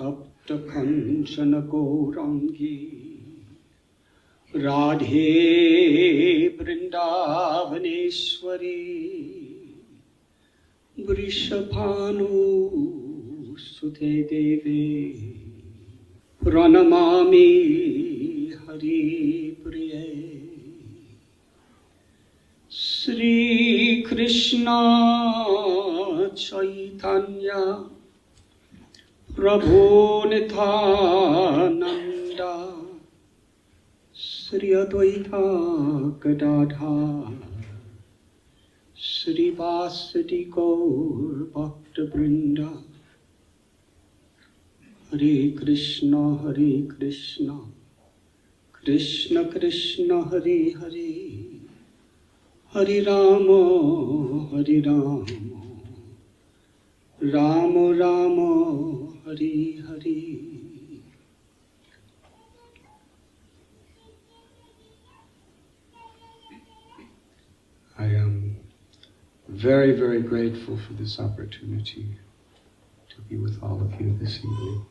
Tapta Kanchana Gaurangi Radhe Vrindavaneshwari Vrishabhanu Sute Deve Pranamami Hari Priye Sri Krishna Chaitanya Prabhu Nithananda Sri Advaita Gadadhar Sri Vasadi Gaur Bhakta Vrinda Hare Krishna Krishna Krishna Hare Hare Hare Rama Rama Rama Hare Hare. I am very, very grateful for this opportunity to be with all of you this evening.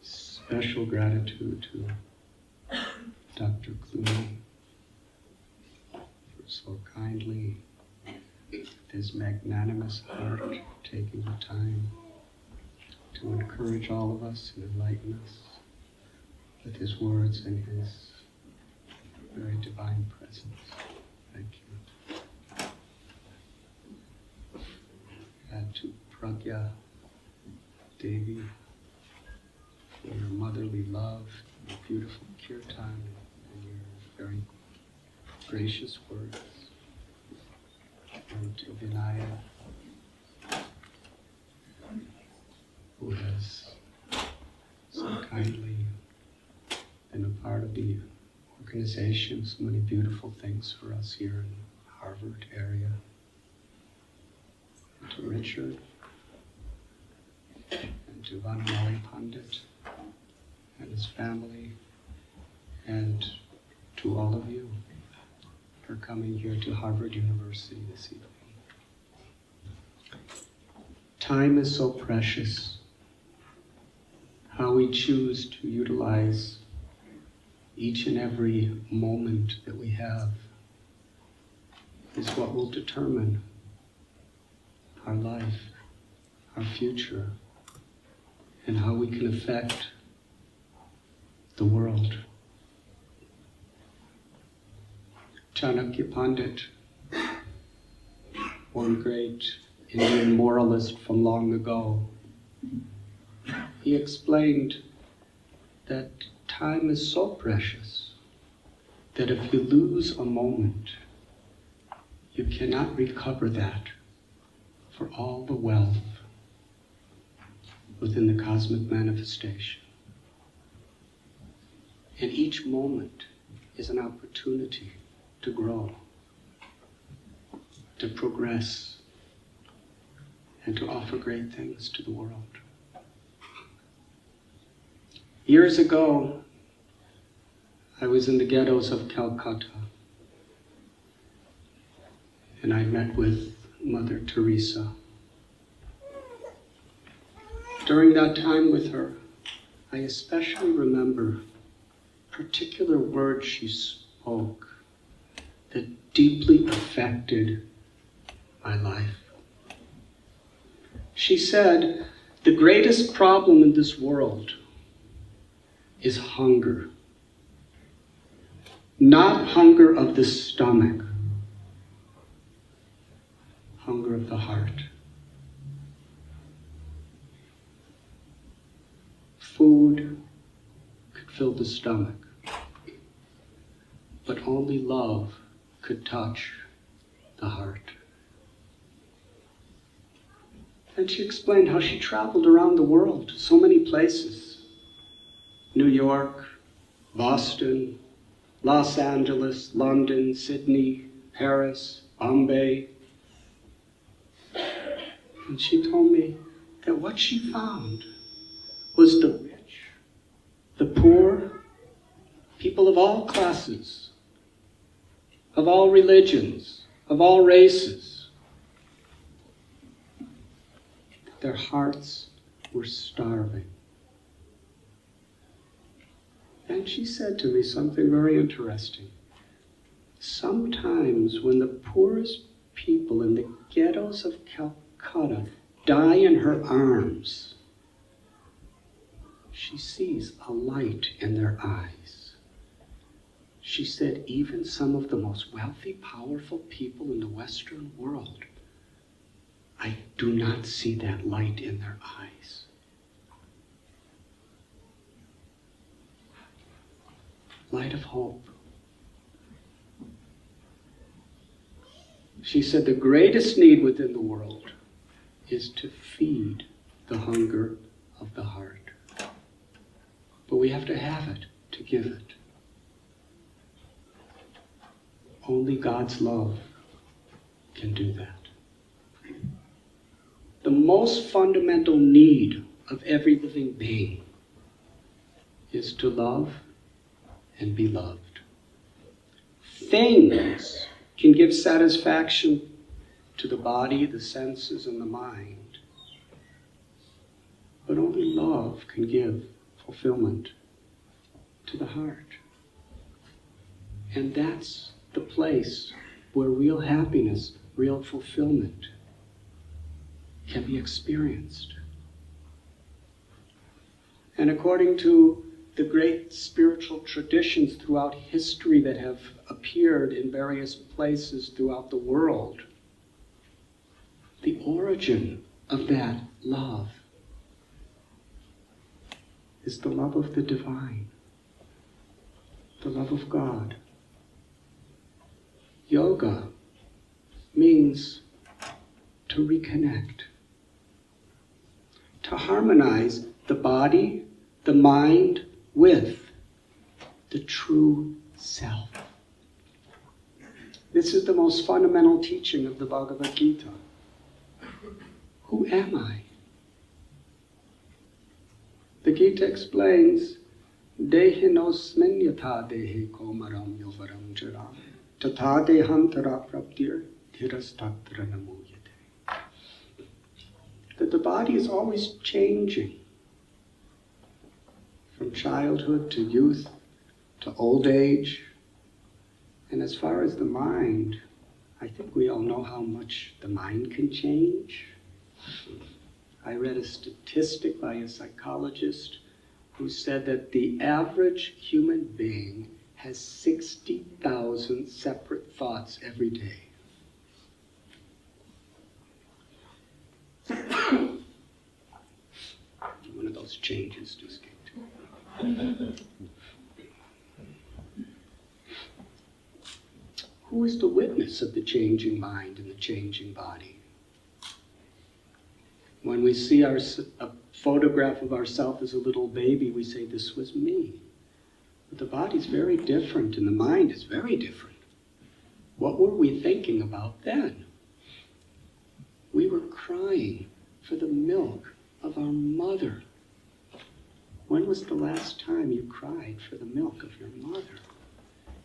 Special gratitude to Dr. Clooney for so kindly, with his magnanimous heart, taking the time to encourage all of us and enlighten us with his words and his very divine presence. Thank you. And to Pragya Devi for your motherly love, your beautiful kirtan, and your very gracious words. And to Vinaya, who has so kindly been a part of the organization, so many beautiful things for us here in the Harvard area. And to Richard, and to Vanamali Pandit and his family, and to all of you for coming here to Harvard University this evening. Time is so precious. How we choose to utilize each and every moment that we have is what will determine our life, our future, and how we can affect the world. Chanakya Pandit, one great Indian moralist from long ago, he explained that time is so precious that if you lose a moment, you cannot recover that for all the wealth within the cosmic manifestation. And each moment is an opportunity to grow, to progress, and to offer great things to the world. Years ago, I was in the ghettos of Calcutta, and I met with Mother Teresa. During that time with her, I especially remember particular words she spoke that deeply affected my life. She said, the greatest problem in this world is hunger. Not hunger of the stomach, hunger of the heart. Food could fill the stomach, but only love could touch the heart. And she explained how she traveled around the world, so many places. New York, Boston, Los Angeles, London, Sydney, Paris, Bombay. And she told me that what she found was the rich, the poor, people of all classes, of all religions, of all races, Their hearts were starving. And she said to me something very interesting. Sometimes when the poorest people in the ghettos of Calcutta die in her arms, she sees a light in their eyes. She said, even some of the most wealthy, powerful people in the Western world, I do not see that light in their eyes. Light of hope. She said the greatest need within the world is to feed the hunger of the heart. But we have to have it to give it. Only God's love can do that. The most fundamental need of every living being is to love and be loved. Things can give satisfaction to the body, the senses, and the mind, but only love can give fulfillment to the heart. And that's the place where real happiness, real fulfillment can be experienced. And according to the great spiritual traditions throughout history that have appeared in various places throughout the world, the origin of that love is the love of the divine, the love of God. Yoga means to reconnect, to harmonize the body, the mind, with the true self. This is the most fundamental teaching of the Bhagavad Gita. Who am I? The Gita explains, Dehinosmin yatha dehe komaram yovaram jara, tatha dehantara praptir dhirastatra namuyate. That the body is always changing. From childhood to youth to old age. And as far as the mind, I think we all know how much the mind can change. I read a statistic by a psychologist who said that the average human being has 60,000 separate thoughts every day. One of those changes just came to me. Who is the witness of the changing mind and the changing body? When we see a photograph of ourselves as a little baby, we say, this was me. But the body's very different and the mind is very different. What were we thinking about then? We were crying for the milk of our mother. When was the last time you cried for the milk of your mother?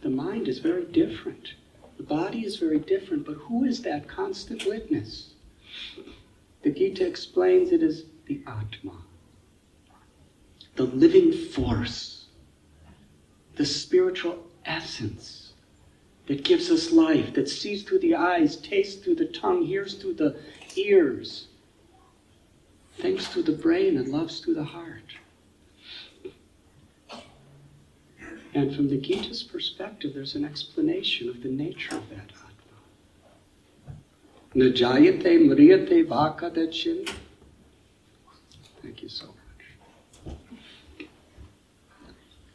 The mind is very different. The body is very different, but who is that constant witness? The Gita explains it as the Atma, the living force, the spiritual essence that gives us life, that sees through the eyes, tastes through the tongue, hears through the ears, thinks through the brain, and loves through the heart. And from the Gita's perspective, there's an explanation of the nature of that Atma. Na jayate mriyate vakadachin. Thank you so much.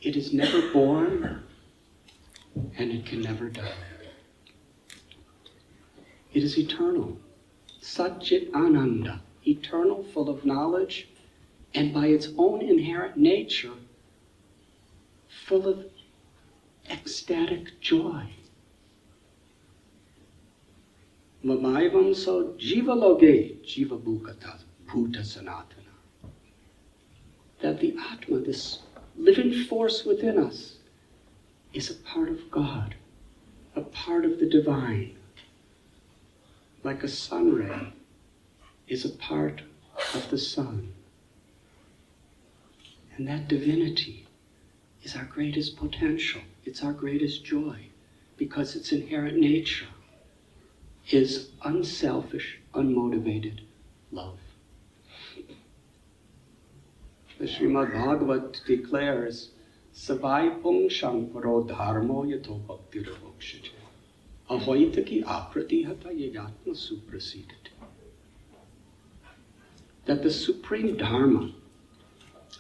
It is never born, and it can never die. It is eternal. Satchit Ananda, eternal, full of knowledge, and by its own inherent nature, full of ecstatic joy. Mamaivam so jiva loge jiva bhukata bhuta sanatana. That the Atma, this living force within us, is a part of God, a part of the divine. Like a sun ray is a part of the sun. And that divinity is our greatest potential. It's our greatest joy, because its inherent nature is unselfish, unmotivated love. The Srimad Bhagavat declares, Savai pung shankaro dharmo yato bhaktir bhokshite. Ahoitaki apratihata yayatma suprasidati. That the supreme dharma,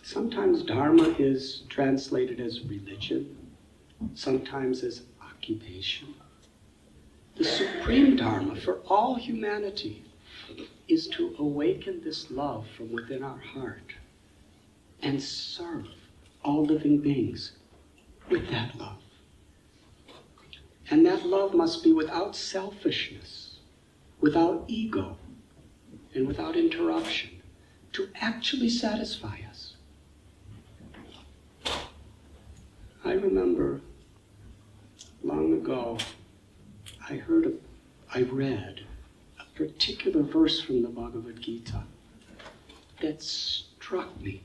sometimes dharma is translated as religion, sometimes as occupation. The supreme dharma for all humanity is to awaken this love from within our heart and serve all living beings with that love. And that love must be without selfishness, without ego, and without interruption, to actually satisfy us. I remember long ago, I read a particular verse from the Bhagavad Gita that struck me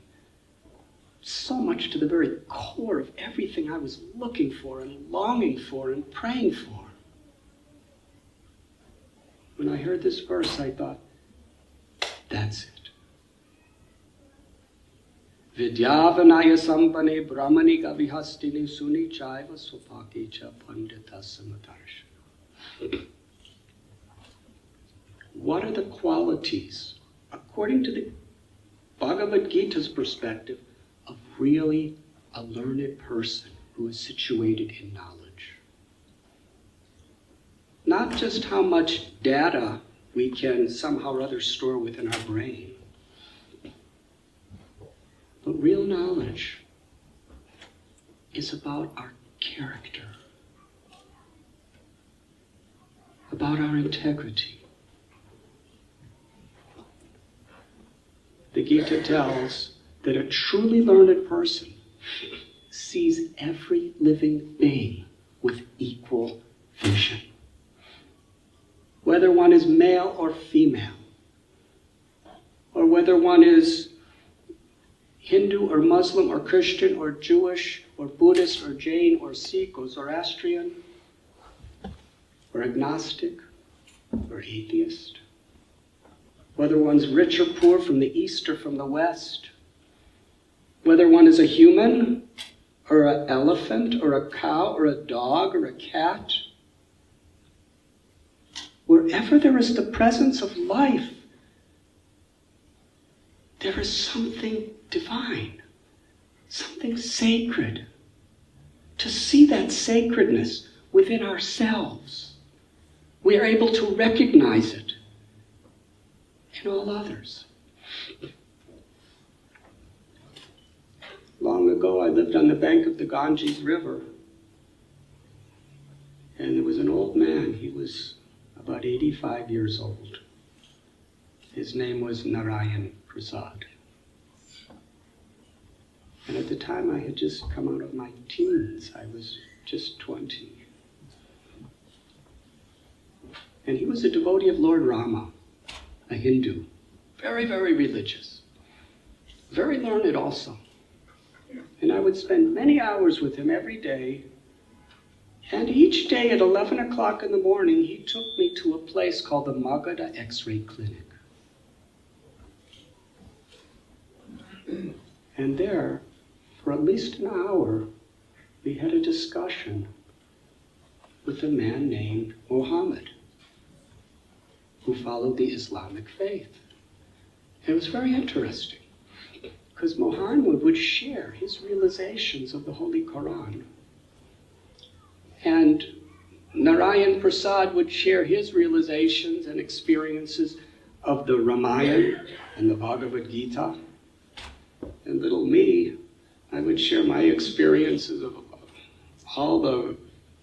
so much to the very core of everything I was looking for and longing for and praying for. When I heard this verse, I thought, that's it. Vidyavanaya sampane brahmani gavihastini suni chaiva sopaki cha pandita samadarsha. What are the qualities, according to the Bhagavad Gita's perspective, of really a learned person who is situated in knowledge? Not just how much data we can somehow or other store within our brain, but real knowledge is about our character, about our integrity. The Gita tells that a truly learned person sees every living being with equal vision. Whether one is male or female, or whether one is Hindu or Muslim or Christian or Jewish or Buddhist or Jain or Sikh or Zoroastrian or agnostic or atheist, whether one's rich or poor, from the east or from the west, whether one is a human or an elephant or a cow or a dog or a cat, wherever there is the presence of life, there is something divine, something sacred. To see that sacredness within ourselves, we are able to recognize it in all others. Long ago, I lived on the bank of the Ganges River, and there was an old man. He was about 85 years old. His name was Narayan Prasad. And at the time, I had just come out of my teens. I was just 20. And he was a devotee of Lord Rama, a Hindu. Very, very religious. Very learned also. And I would spend many hours with him every day. And each day at 11 o'clock in the morning, he took me to a place called the Magadha X-ray Clinic. And there, for at least an hour, we had a discussion with a man named Muhammad, who followed the Islamic faith. It was very interesting, because Muhammad would share his realizations of the Holy Quran. And Narayan Prasad would share his realizations and experiences of the Ramayana and the Bhagavad Gita. And little me, I would share my experiences of all the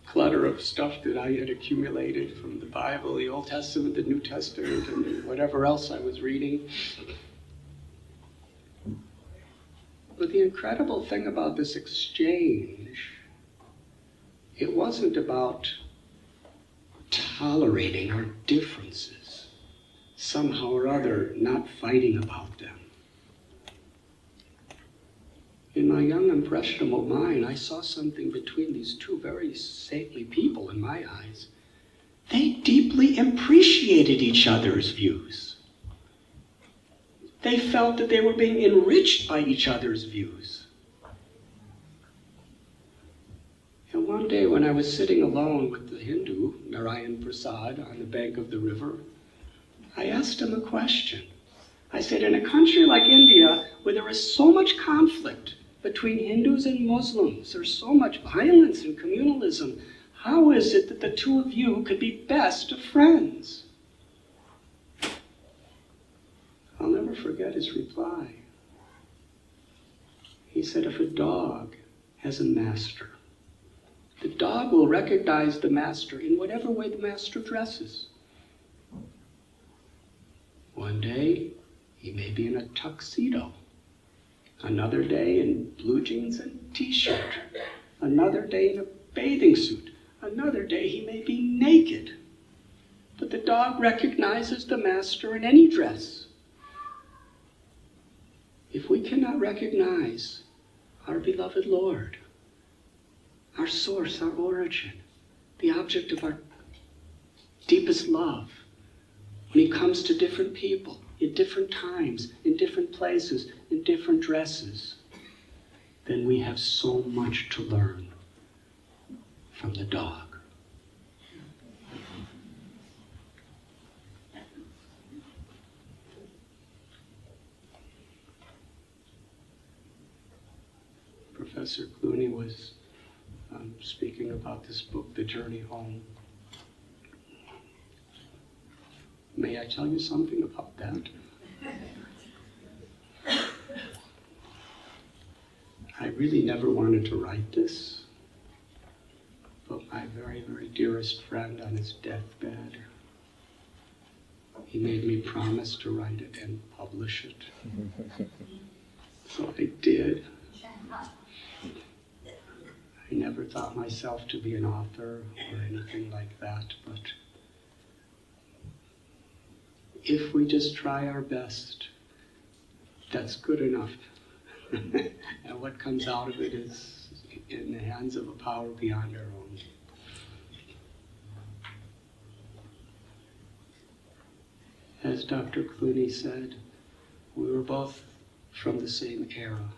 clutter of stuff that I had accumulated from the Bible, the Old Testament, the New Testament, and whatever else I was reading. But the incredible thing about this exchange, it wasn't about tolerating our differences, somehow or other not fighting about them. In my young, impressionable mind, I saw something between these two very saintly people in my eyes. They deeply appreciated each other's views. They felt that they were being enriched by each other's views. And one day when I was sitting alone with the Hindu, Narayan Prasad, on the bank of the river, I asked him a question. I said, in a country like India, where there is so much conflict between Hindus and Muslims, there's so much violence and communalism, how is it that the two of you could be best of friends? I'll never forget his reply. He said, if a dog has a master, the dog will recognize the master in whatever way the master dresses. One day, he may be in a tuxedo. Another day in blue jeans and t-shirt. Another day in a bathing suit. Another day he may be naked. But the dog recognizes the master in any dress. If we cannot recognize our beloved Lord, our source, our origin, the object of our deepest love, when he comes to different people, in different times, in different places, in different dresses, then we have so much to learn from the dog. Professor Clooney was speaking about this book, The Journey Home. May I tell you something about that? I really never wanted to write this, but my very, very dearest friend on his deathbed, he made me promise to write it and publish it. So I did. I never thought myself to be an author or anything like that, but if we just try our best, that's good enough. And what comes out of it is in the hands of a power beyond our own. As Dr. Clooney said, we were both from the same era,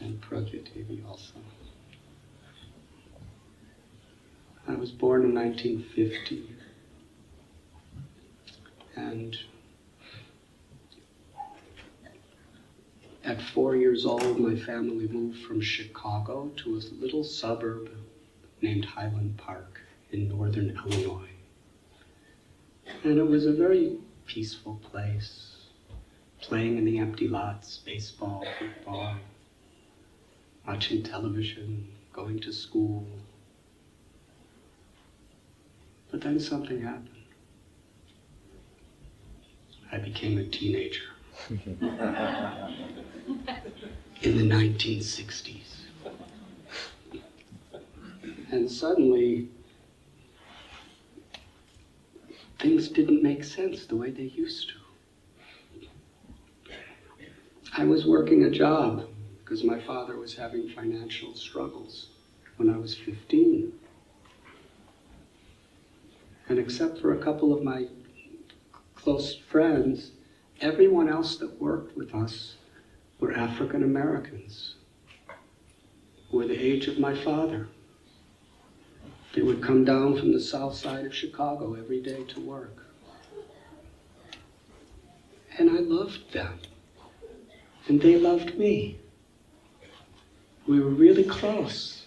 and Pragya Devi also. I was born in 1950, and at 4 years old, my family moved from Chicago to a little suburb named Highland Park in northern Illinois. And it was a very peaceful place, playing in the empty lots, baseball, football, watching television, going to school. But then something happened. I became a teenager in the 1960s. And suddenly, things didn't make sense the way they used to. I was working a job because my father was having financial struggles when I was 15. And except for a couple of my close friends, everyone else that worked with us were African Americans, who were the age of my father. They would come down from the south side of Chicago every day to work. And I loved them, and they loved me. We were really close,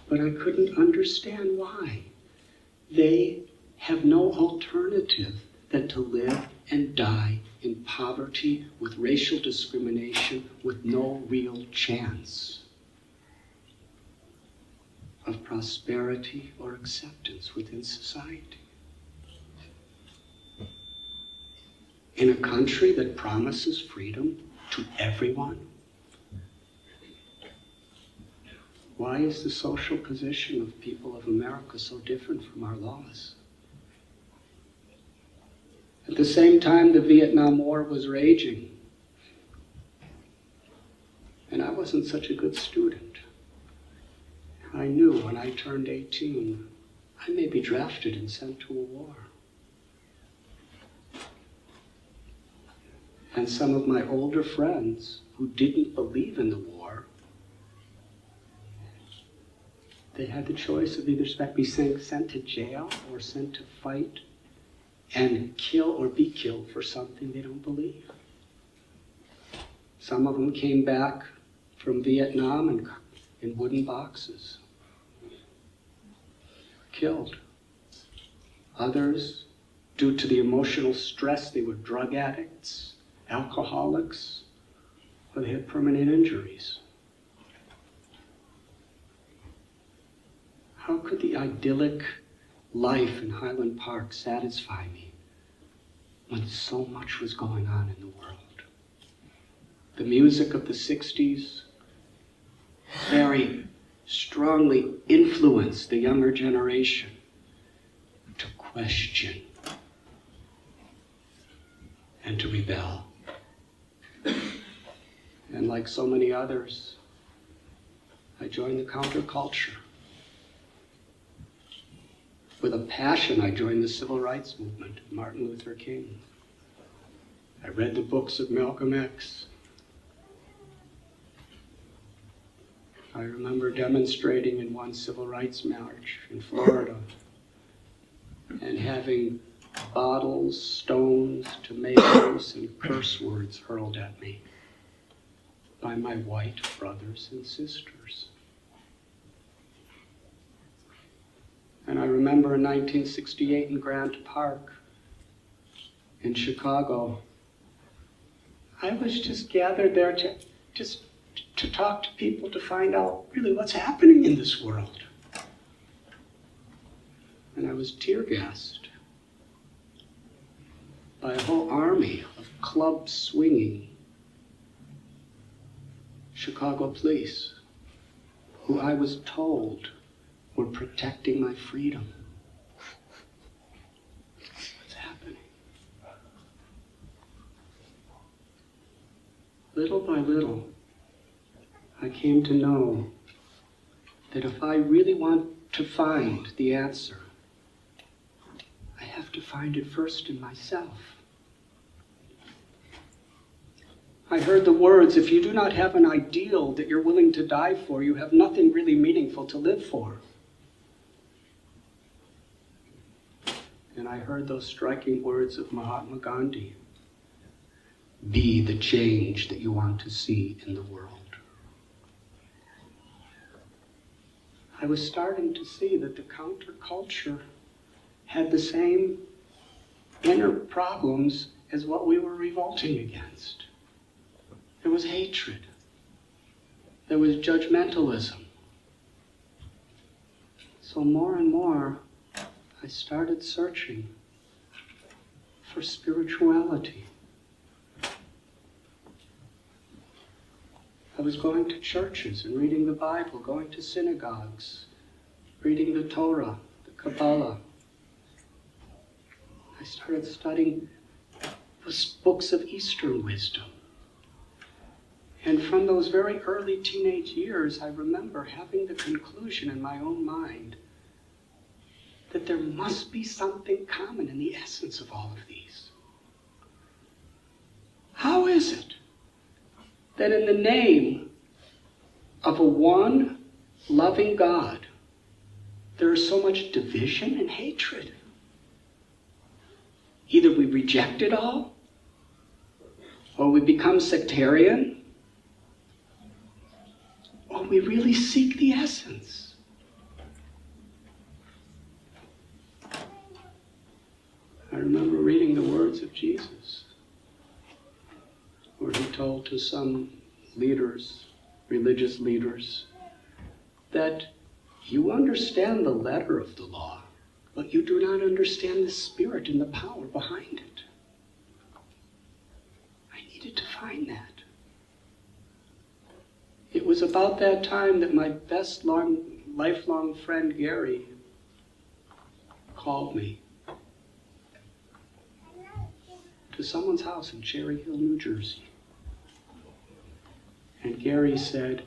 but I couldn't understand why. They have no alternative than to live and die in poverty with racial discrimination with no real chance of prosperity or acceptance within society. In a country that promises freedom to everyone, why is the social position of people of America so different from our laws? At the same time, the Vietnam War was raging. And I wasn't such a good student. I knew when I turned 18, I may be drafted and sent to a war. And some of my older friends who didn't believe in the war, they had the choice of either being sent to jail or sent to fight and kill or be killed for something they don't believe. Some of them came back from Vietnam in wooden boxes, killed. Others, due to the emotional stress, they were drug addicts, alcoholics, or they had permanent injuries. How could the idyllic life in Highland Park satisfy me when so much was going on in the world? The music of the 60s very strongly influenced the younger generation to question and to rebel. And like so many others, I joined the counterculture. With a passion, I joined the civil rights movement, Martin Luther King. I read the books of Malcolm X. I remember demonstrating in one civil rights march in Florida and having bottles, stones, tomatoes, and curse words hurled at me by my white brothers and sisters. And I remember in 1968 in Grant Park in Chicago, I was just gathered there to talk to people, to find out really what's happening in this world. And I was tear gassed by a whole army of club-swinging Chicago police, who I was told were protecting my freedom. What's happening? Little by little, I came to know that if I really want to find the answer, I have to find it first in myself. I heard the words, if you do not have an ideal that you're willing to die for, you have nothing really meaningful to live for. And I heard those striking words of Mahatma Gandhi, be the change that you want to see in the world. I was starting to see that the counterculture had the same inner problems as what we were revolting against. There was hatred. There was judgmentalism. So more and more, I started searching for spirituality. I was going to churches and reading the Bible, going to synagogues, reading the Torah, the Kabbalah. I started studying those books of Eastern wisdom. And from those very early teenage years, I remember having the conclusion in my own mind that there must be something common in the essence of all of these. How is it that in the name of a one loving God, there is so much division and hatred? Either we reject it all, or we become sectarian, or we really seek the essence. I remember reading the words of Jesus, where he told to some leaders, religious leaders, that you understand the letter of the law, but you do not understand the spirit and the power behind it. I needed to find that. It was about that time that my best lifelong friend Gary called me to someone's house in Cherry Hill, New Jersey. And Gary said,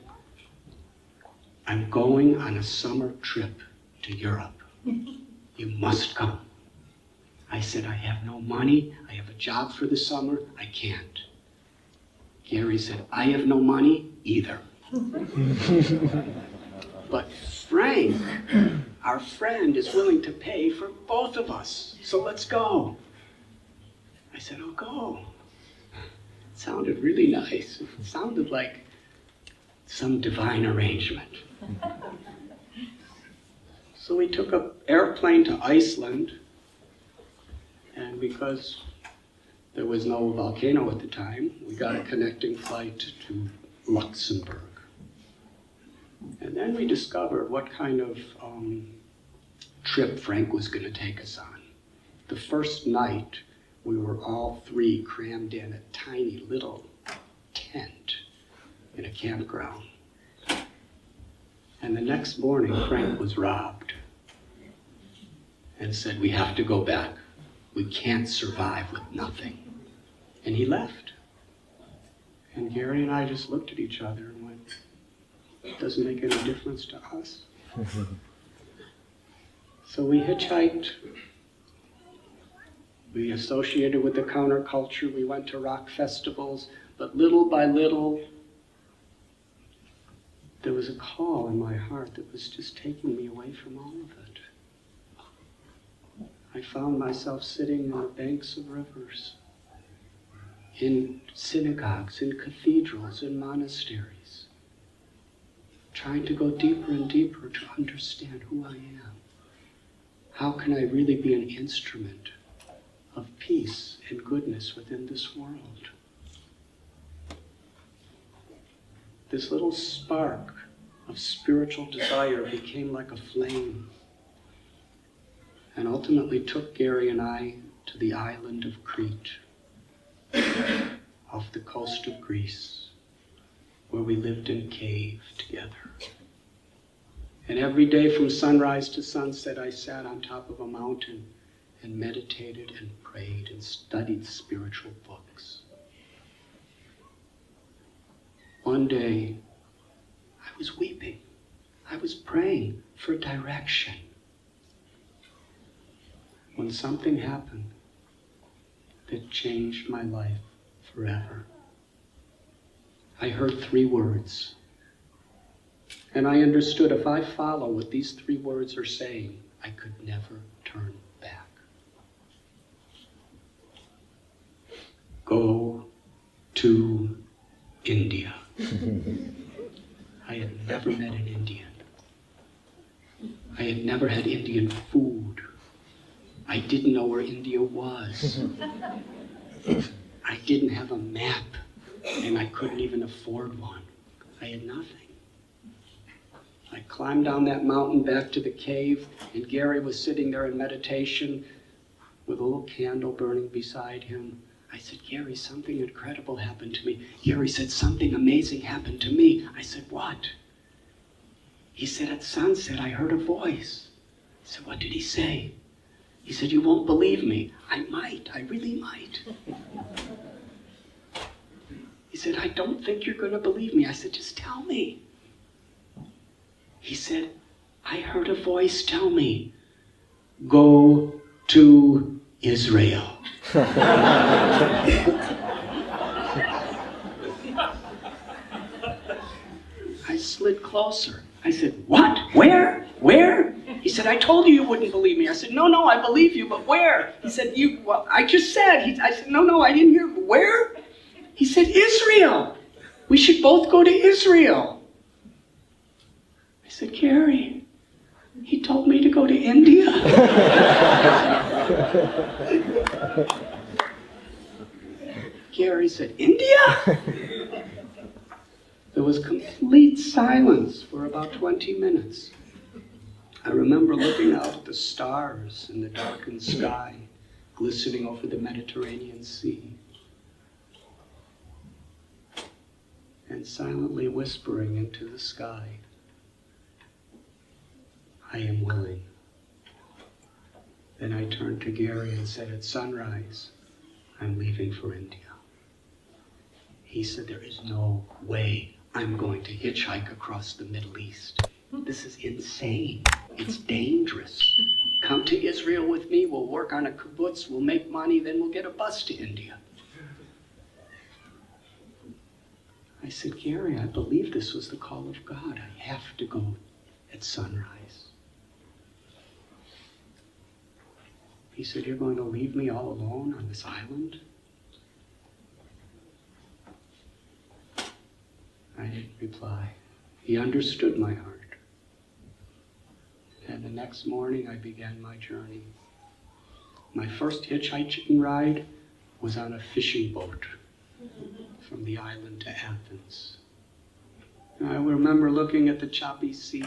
I'm going on a summer trip to Europe. You must come. I said, I have no money. I have a job for the summer. I can't. Gary said, I have no money either. But Frank, our friend, is willing to pay for both of us. So let's go. I said, I'll go. It sounded really nice. It sounded like some divine arrangement. So we took an airplane to Iceland, and because there was no volcano at the time, we got a connecting flight to Luxembourg. And then we discovered what kind of trip Frank was going to take us on. The first night, we were all three crammed in a tiny little tent in a campground. And the next morning, Frank was robbed and said, we have to go back. We can't survive with nothing. And he left. And Gary and I just looked at each other and went, it doesn't make any difference to us. So we hitchhiked. We associated with the counterculture. We went to rock festivals. But little by little, there was a call in my heart that was just taking me away from all of it. I found myself sitting on the banks of rivers, in synagogues, in cathedrals, in monasteries, trying to go deeper and deeper to understand who I am. How can I really be an instrument of peace and goodness within this world? This little spark of spiritual desire became like a flame and ultimately took Gary and I to the island of Crete, off the coast of Greece, where we lived in a cave together. And every day from sunrise to sunset, I sat on top of a mountain and meditated and prayed and studied spiritual books. One day, I was weeping. I was praying for direction. When something happened that changed my life forever. I heard 3 words. And I understood if I follow what these 3 words are saying, I could never turn back. Go to India. I had never met an Indian. I had never had Indian food. I didn't know where India was. I didn't have a map, and I couldn't even afford one. I had nothing. I climbed down that mountain back to the cave, and Gary was sitting there in meditation with a little candle burning beside him. I said, Gary, something incredible happened to me. Gary said, something amazing happened to me. I said, what? He said, at sunset, I heard a voice. I said, what did he say? He said, you won't believe me. I might, I really might. He said, I don't think you're going to believe me. I said, just tell me. He said, I heard a voice tell me, go to Israel. I slid closer. I said, what? Where? Where? He said, I told you wouldn't believe me. I said, no, I believe you, but where? He said, I just said. I said, no, I didn't hear. Where? He said, Israel. We should both go to Israel. I said, Gary, he told me to go to India. Gary said, India? There was complete silence for about 20 minutes. I remember looking out at the stars in the darkened sky, glistening over the Mediterranean Sea, and silently whispering into the sky, I am willing. Then I turned to Gary and said, at sunrise, I'm leaving for India. He said, there is no way I'm going to hitchhike across the Middle East. This is insane. It's dangerous. Come to Israel with me, we'll work on a kibbutz, we'll make money, then we'll get a bus to India. I said, Gary, I believe this was the call of God. I have to go at sunrise. He said, you're going to leave me all alone on this island? I didn't reply. He understood my heart. And the next morning I began my journey. My first hitchhiking ride was on a fishing boat from the island to Athens. And I remember looking at the choppy sea,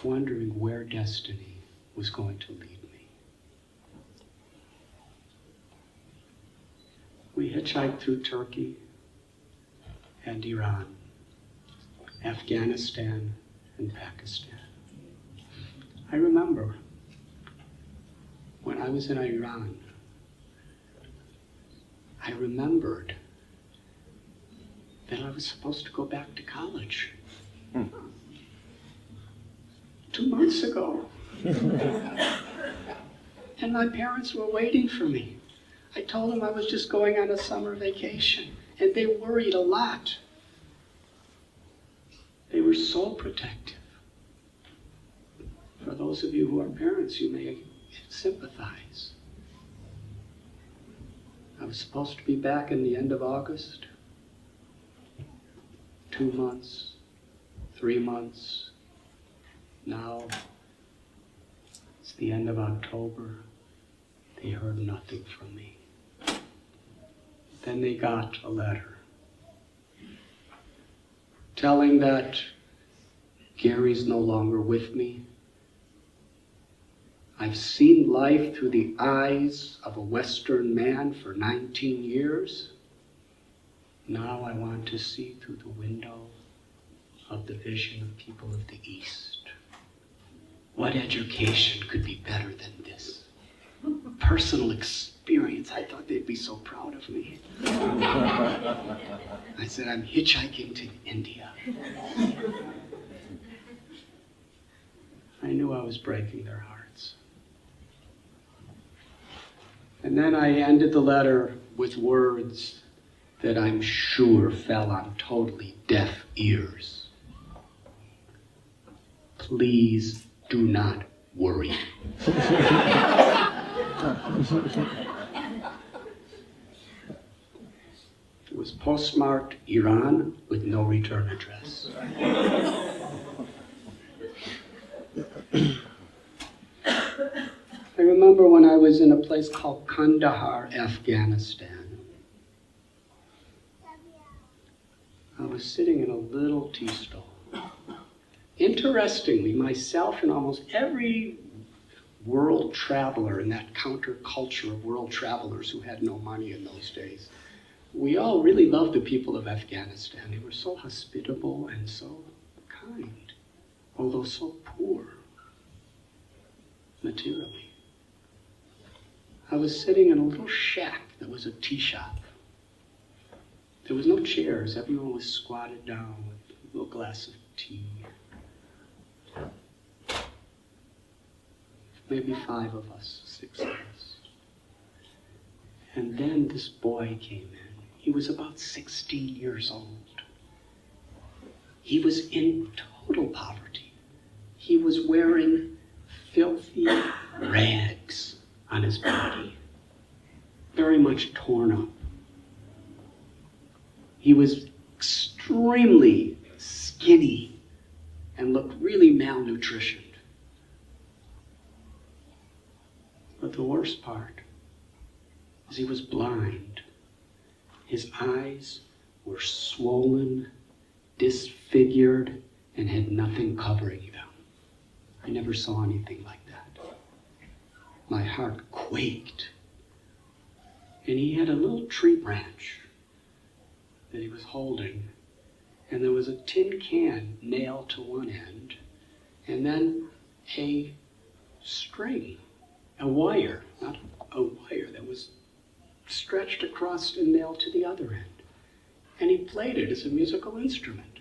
wondering where destiny was going to lead me. We hitchhiked through Turkey and Iran, Afghanistan and Pakistan. I remember when I was in Iran, I remembered that I was supposed to go back to college 2 months ago. And my parents were waiting for me. I told them I was just going on a summer vacation, and they worried a lot. They were so protective. For those of you who are parents, you may sympathize. I was supposed to be back in the end of August. 2 months, 3 months. Now, it's the end of October. They heard nothing from me. Then they got a letter telling that Gary's no longer with me. I've seen life through the eyes of a Western man for 19 years. Now I want to see through the window of the vision of people of the East. What education could be better than this? Personal experience. I thought they'd be so proud of me. I said, I'm hitchhiking to India. I knew I was breaking their hearts. And then I ended the letter with words that I'm sure fell on totally deaf ears. Please do not worry. It was postmarked Iran with no return address. I remember when I was in a place called Kandahar, Afghanistan. I was sitting in a little tea stall. Interestingly, myself and almost every world traveler in that counterculture of world travelers who had no money in those days, we all really loved the people of Afghanistan. They were so hospitable and so kind, although so poor materially. I was sitting in a little shack that was a tea shop. There was no chairs. Everyone was squatted down with a little glass of tea. Maybe 5 of us, 6 of us. And then this boy came in. He was about 16 years old. He was in total poverty. He was wearing filthy rags on his body, very much torn up. He was extremely skinny and looked really malnutritioned. But the worst part is he was blind. His eyes were swollen, disfigured, and had nothing covering them. I never saw anything like that. My heart quaked. And he had a little tree branch that he was holding, and there was a tin can nailed to one end, and then a string, a wire, not a wire that was stretched across and nailed to the other end. And he played it as a musical instrument.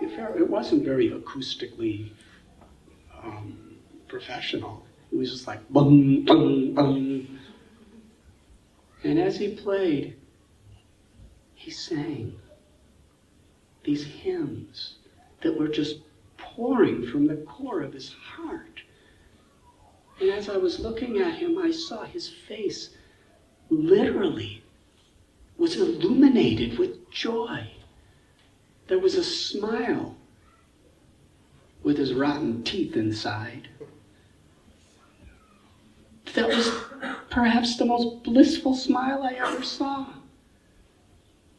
It wasn't very acoustically professional. It was just like bum, bum, bum. And as he played, he sang these hymns that were just pouring from the core of his heart. And as I was looking at him, I saw his face literally was illuminated with joy. There was a smile with his rotten teeth inside. That was perhaps the most blissful smile I ever saw.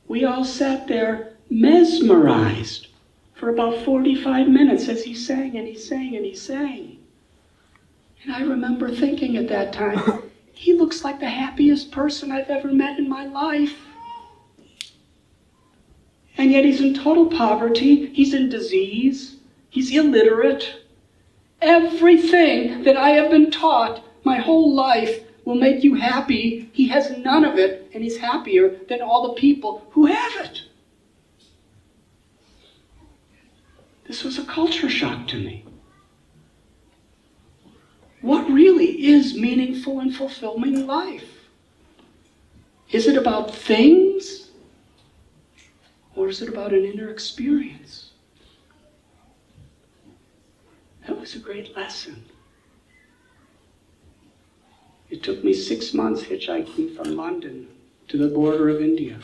We all sat there mesmerized for about 45 minutes as he sang and he sang and he sang. And I remember thinking at that time, he looks like the happiest person I've ever met in my life. And yet he's in total poverty, he's in disease, he's illiterate. Everything that I have been taught my whole life will make you happy, he has none of it, and he's happier than all the people who have it. This was a culture shock to me. What really is meaningful and fulfilling life? Is it about things? Or is it about an inner experience? That was a great lesson. It took me 6 months hitchhiking from London to the border of India.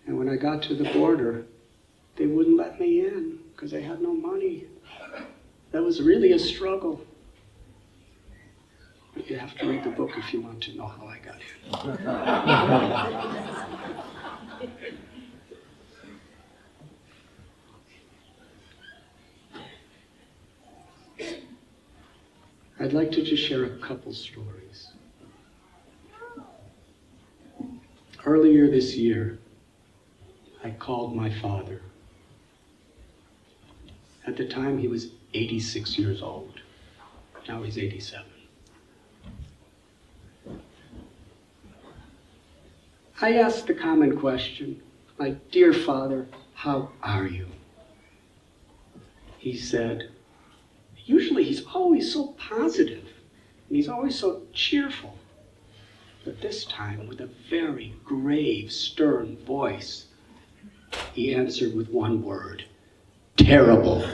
And when I got to the border, they wouldn't let me in because I had no money. That was really a struggle. But you have to read the book if you want to know how I got in. I'd like to just share a couple stories. Earlier this year, I called my father. At the time, he was 86 years old. Now he's 87. I asked the common question, my dear father, how are you? He said, usually he's always so positive, and he's always so cheerful. But this time, with a very grave, stern voice, he answered with one word, terrible.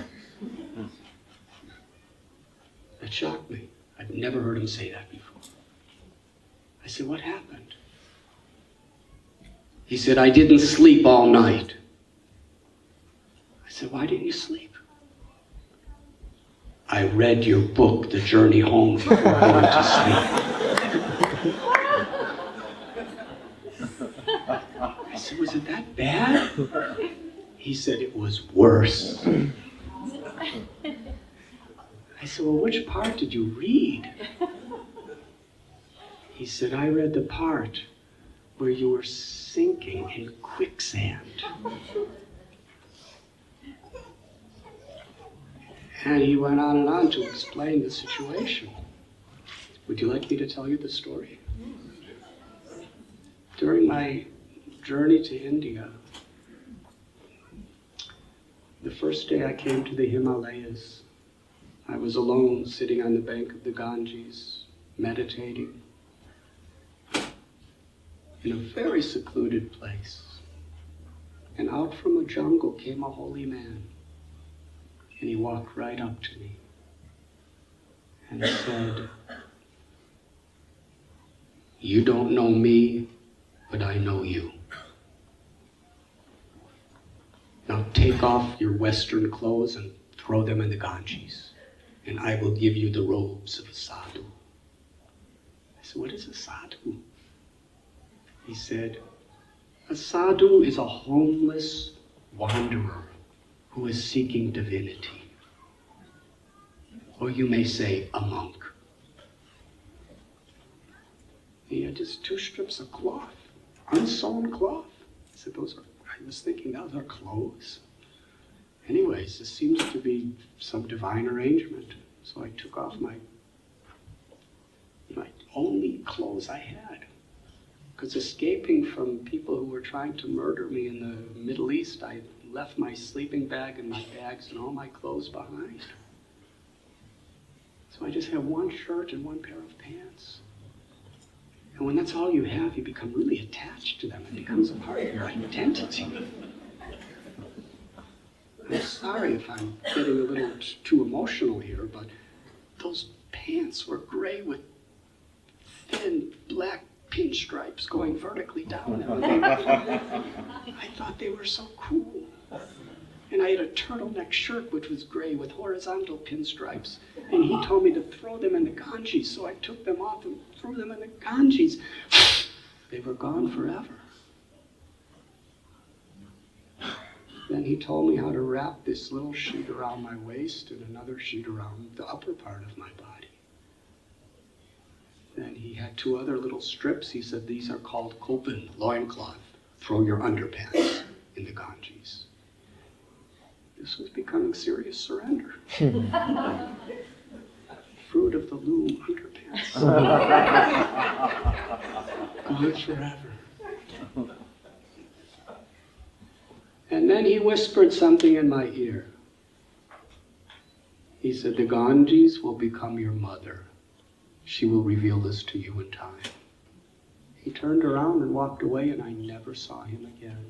That shocked me. I'd never heard him say that before. I said, what happened? He said, I didn't sleep all night. I said, why didn't you sleep? I read your book, The Journey Home, before I went to sleep. I said, was it that bad? He said, it was worse. I said, well, which part did you read? He said, I read the part where you were sinking in quicksand. And he went on and on to explain the situation. Would you like me to tell you the story? During my journey to India, the first day I came to the Himalayas, I was alone sitting on the bank of the Ganges, meditating in a very secluded place. And out from a jungle came a holy man. And he walked right up to me and said, you don't know me, but I know you. Now take off your Western clothes and throw them in the Ganges, and I will give you the robes of a sadhu. I said, what is a sadhu? He said, a sadhu is a homeless wanderer who is seeking divinity. Or you may say, a monk. He had just 2 strips of cloth, unsewn cloth. I said, I was thinking those are clothes. Anyways, this seems to be some divine arrangement. So I took off my only clothes I had. Because escaping from people who were trying to murder me in the Middle East, I left my sleeping bag and my bags and all my clothes behind. So I just had one shirt and one pair of pants. And when that's all you have, you become really attached to them. It becomes a part of your identity. I'm sorry if I'm getting a little too emotional here, but those pants were gray with thin black pinstripes going vertically down them. I thought they were so cool. And I had a turtleneck shirt which was gray with horizontal pinstripes. And he told me to throw them in the Ganges, so I took them off and threw them in the Ganges. They were gone forever. Then he told me how to wrap this little sheet around my waist and another sheet around the upper part of my body. Then he had two other little strips. He said, these are called kopan, loincloth. Throw your underpants in the Ganges. This was becoming serious surrender. Fruit of the loom underpants. Gone forever. And then he whispered something in my ear. He said, the Ganges will become your mother. She will reveal this to you in time. He turned around and walked away, and I never saw him again.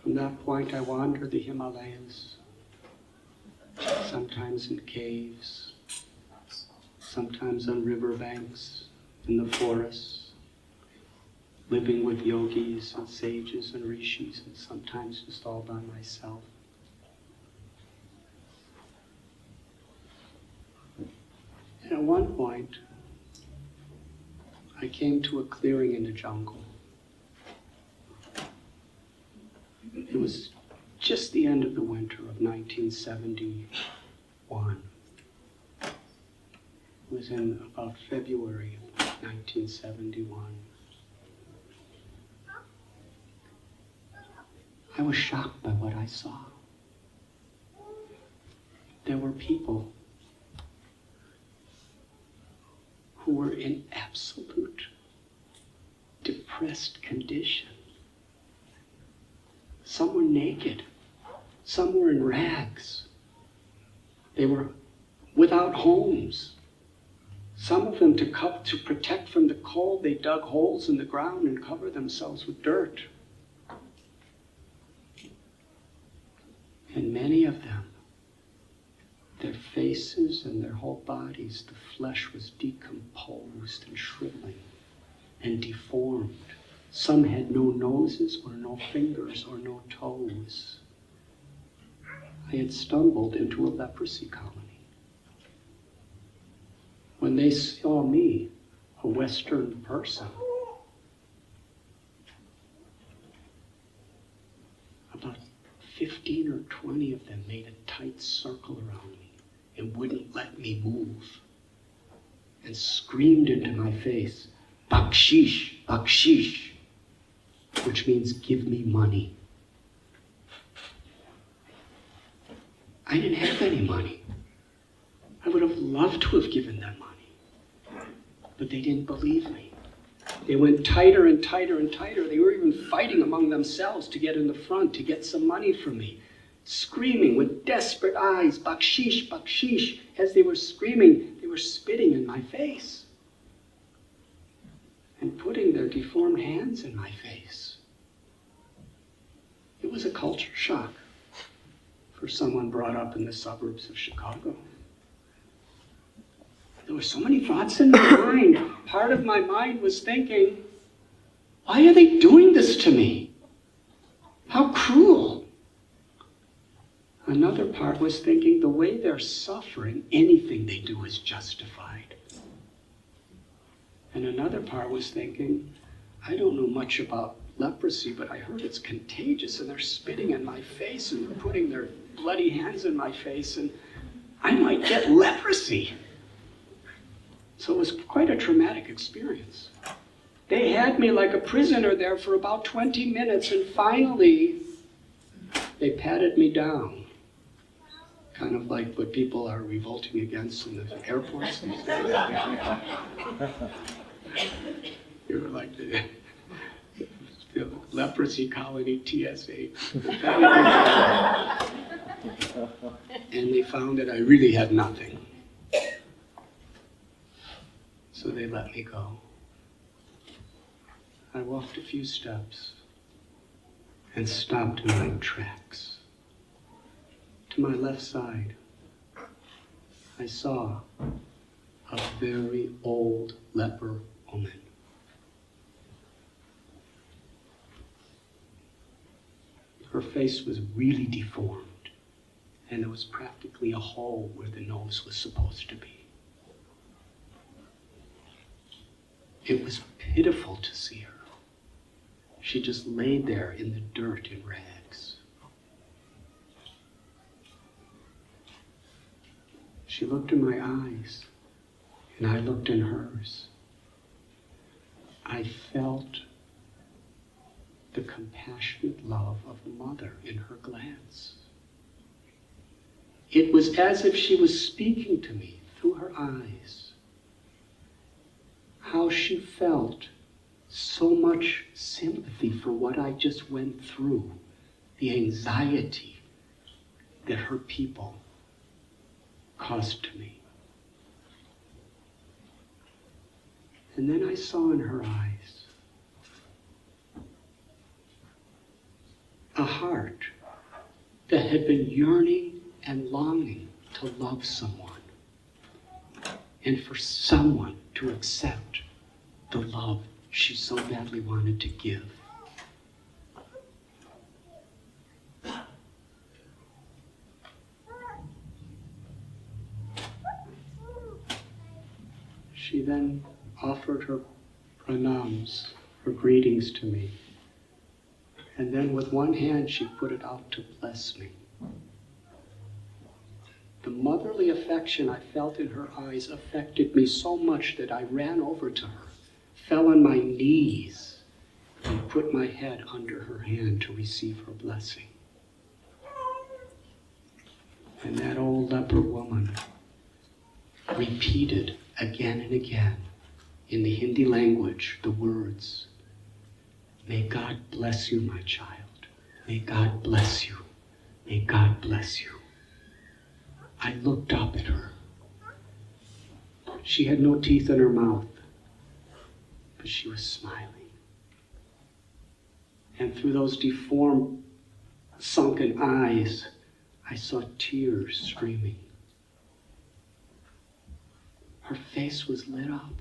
From that point, I wandered the Himalayas, sometimes in caves, sometimes on riverbanks, in the forests, living with yogis and sages and rishis, and sometimes just all by myself. And at one point, I came to a clearing in the jungle. It was just the end of the winter of 1971. It was in about February of 1971. I was shocked by what I saw. There were people who were in absolute depressed condition. Some were naked. Some were in rags. They were without homes. Some of them, to protect from the cold, they dug holes in the ground and covered themselves with dirt. And many of them, their faces and their whole bodies, the flesh was decomposed and shriveling and deformed. Some had no noses or no fingers or no toes. I had stumbled into a leprosy colony. When they saw me, a Western person, about 15 or 20 of them made a tight circle around me and wouldn't let me move, and screamed into my face, "Bakshish, bakshish," which means give me money. I didn't have any money. I would have loved to have given them money, but they didn't believe me. They went tighter and tighter and tighter. They were even fighting among themselves to get in the front, to get some money from me, screaming with desperate eyes, "Bakshish, bakshish." As they were screaming, they were spitting in my face and putting their deformed hands in my face. It was a culture shock for someone brought up in the suburbs of Chicago. There were so many thoughts in my mind. Part of my mind was thinking, why are they doing this to me? How cruel. Another part was thinking, the way they're suffering, anything they do is justified. And another part was thinking, I don't know much about leprosy, but I heard it's contagious, and they're spitting in my face, and they're putting their bloody hands in my face, and I might get leprosy. So it was quite a traumatic experience. They had me like a prisoner there for about 20 minutes, and finally, they patted me down. kind of like what people are revolting against in the airports these days. You were like the leprosy colony TSA. And they found that I really had nothing. So they let me go. I walked a few steps and stopped in my tracks. To my left side, I saw a very old leper woman. Her face was really deformed, and there was practically a hole where the nose was supposed to be. It was pitiful to see her. She just lay there in the dirt in rags. She looked in my eyes, and I looked in hers. I felt the compassionate love of a mother in her glance. It was as if she was speaking to me through her eyes. How she felt so much sympathy for what I just went through, the anxiety that her people caused to me. And then I saw in her eyes a heart that had been yearning and longing to love someone, and for someone to accept the love she so badly wanted to give. She then offered her pranams, her greetings to me, and then with one hand she put it out to bless me. The motherly affection I felt in her eyes affected me so much that I ran over to her, fell on my knees, and put my head under her hand to receive her blessing. And that old leper woman repeated again and again in the Hindi language the words, "May God bless you, my child. May God bless you. May God bless you." I looked up at her. She had no teeth in her mouth, but she was smiling. And through those deformed, sunken eyes, I saw tears streaming. Her face was lit up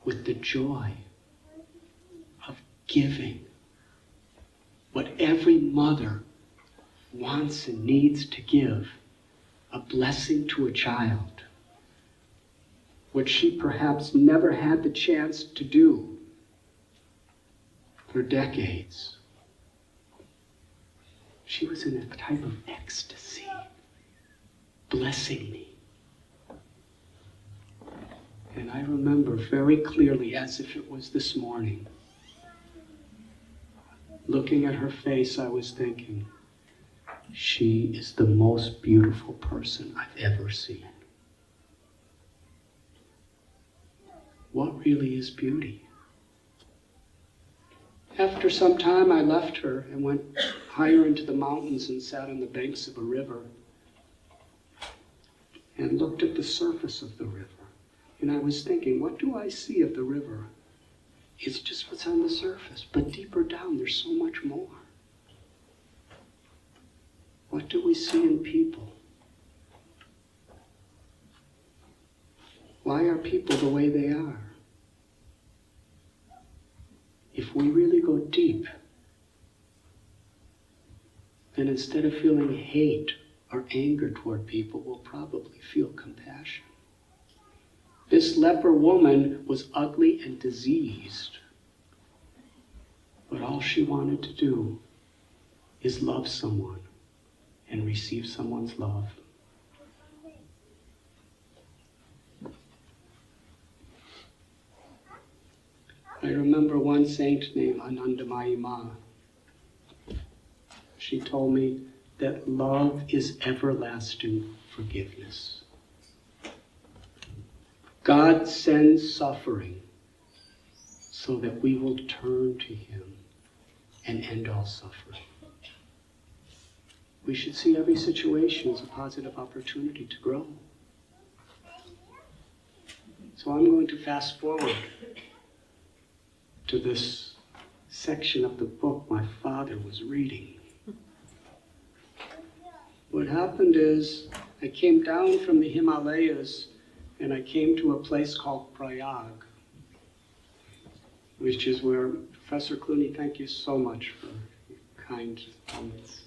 with the joy of giving what every mother wants and needs to give, a blessing to a child, what she perhaps never had the chance to do for decades. She was in a type of ecstasy, blessing me. And I remember very clearly, as if it was this morning, looking at her face, I was thinking, she is the most beautiful person I've ever seen. What really is beauty? After some time, I left her and went higher into the mountains and sat on the banks of a river and looked at the surface of the river. And I was thinking, what do I see of the river? It's just what's on the surface, but deeper down, there's so much more. What do we see in people? Why are people the way they are? If we really go deep, then instead of feeling hate or anger toward people, we'll probably feel compassion. This leper woman was ugly and diseased, but all she wanted to do is love someone and receive someone's love. I remember one saint named Anandamayi Ma. She told me, that love is everlasting forgiveness. God sends suffering so that we will turn to Him and end all suffering. We should see every situation as a positive opportunity to grow. So I'm going to fast forward to this section of the book my father was reading. What happened is, I came down from the Himalayas and I came to a place called Prayag, which is where, Professor Clooney, thank you so much for your kind comments.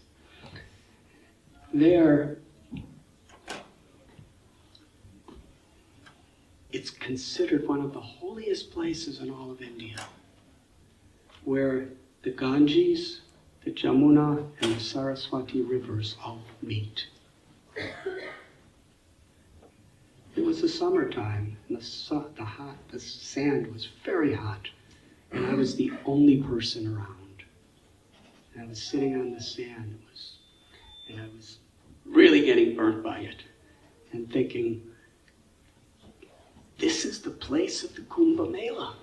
There, it's considered one of the holiest places in all of India, where the Ganges, the Jamuna, and the Saraswati rivers all meet. It was the summertime, and the sand was very hot, and I was the only person around. And I was sitting on the sand, and I was really getting burnt by it, and thinking, this is the place of the Kumbh Mela,